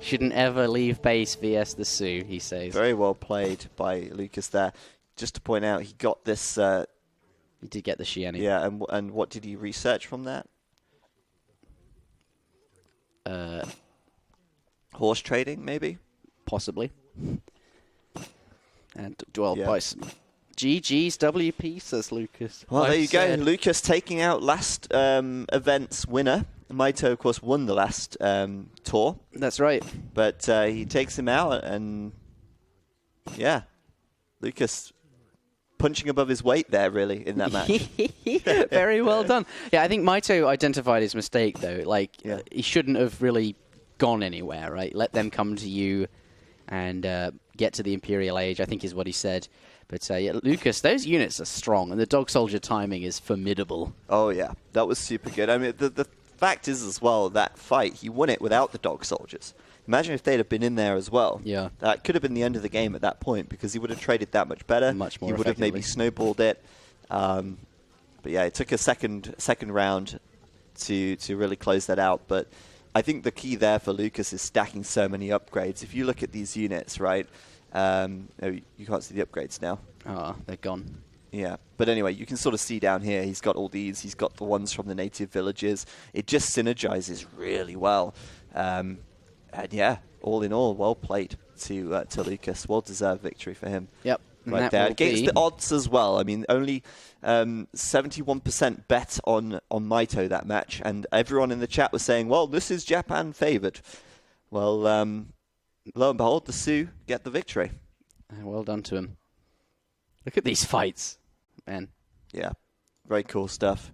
Shouldn't ever leave base vs the Sioux, he says. Very well played by Lukas there. Just to point out, he got this... he did get the Shiani. Yeah, and what did he research from that? Horse trading, maybe? Possibly. And dwell bison. GG's WP, says Lukas. Well, there you go. Lukas taking out last event's winner. Mitoe, of course, won the last tour. That's right. But he takes him out, and yeah, Lukas punching above his weight there, really, in that match. Very well done. Yeah, I think Mitoe identified his mistake, though. Like, he shouldn't have really gone anywhere, right? Let them come to you and get to the Imperial Age, I think is what he said. But yeah, Lukas, those units are strong, and the dog soldier timing is formidable. Oh, yeah. That was super good. I mean, the fact is as well, that fight, he won it without the dog soldiers. Imagine if they'd have been in there as well. Yeah. That could have been the end of the game at that point, because he would have traded that much better. Much more He would have maybe snowballed it. But yeah, it took a second round to really close that out. But I think the key there for Lukas is stacking so many upgrades. If you look at these units, right, no, you can't see the upgrades now. Oh, they're gone. Yeah, but anyway, you can sort of see down here, he's got all these, he's got the ones from the native villages. It just synergizes really well. And yeah, all in all, well played to Lukas. Well-deserved victory for him. Yep. Right there. Against the odds as well. I mean, only 71% bet on Mitoe that match, and everyone in the chat was saying, well, this is Japan favored. Well, lo and behold, the Sioux get the victory. Well done to him. Look at these fights. man. Yeah, very cool stuff.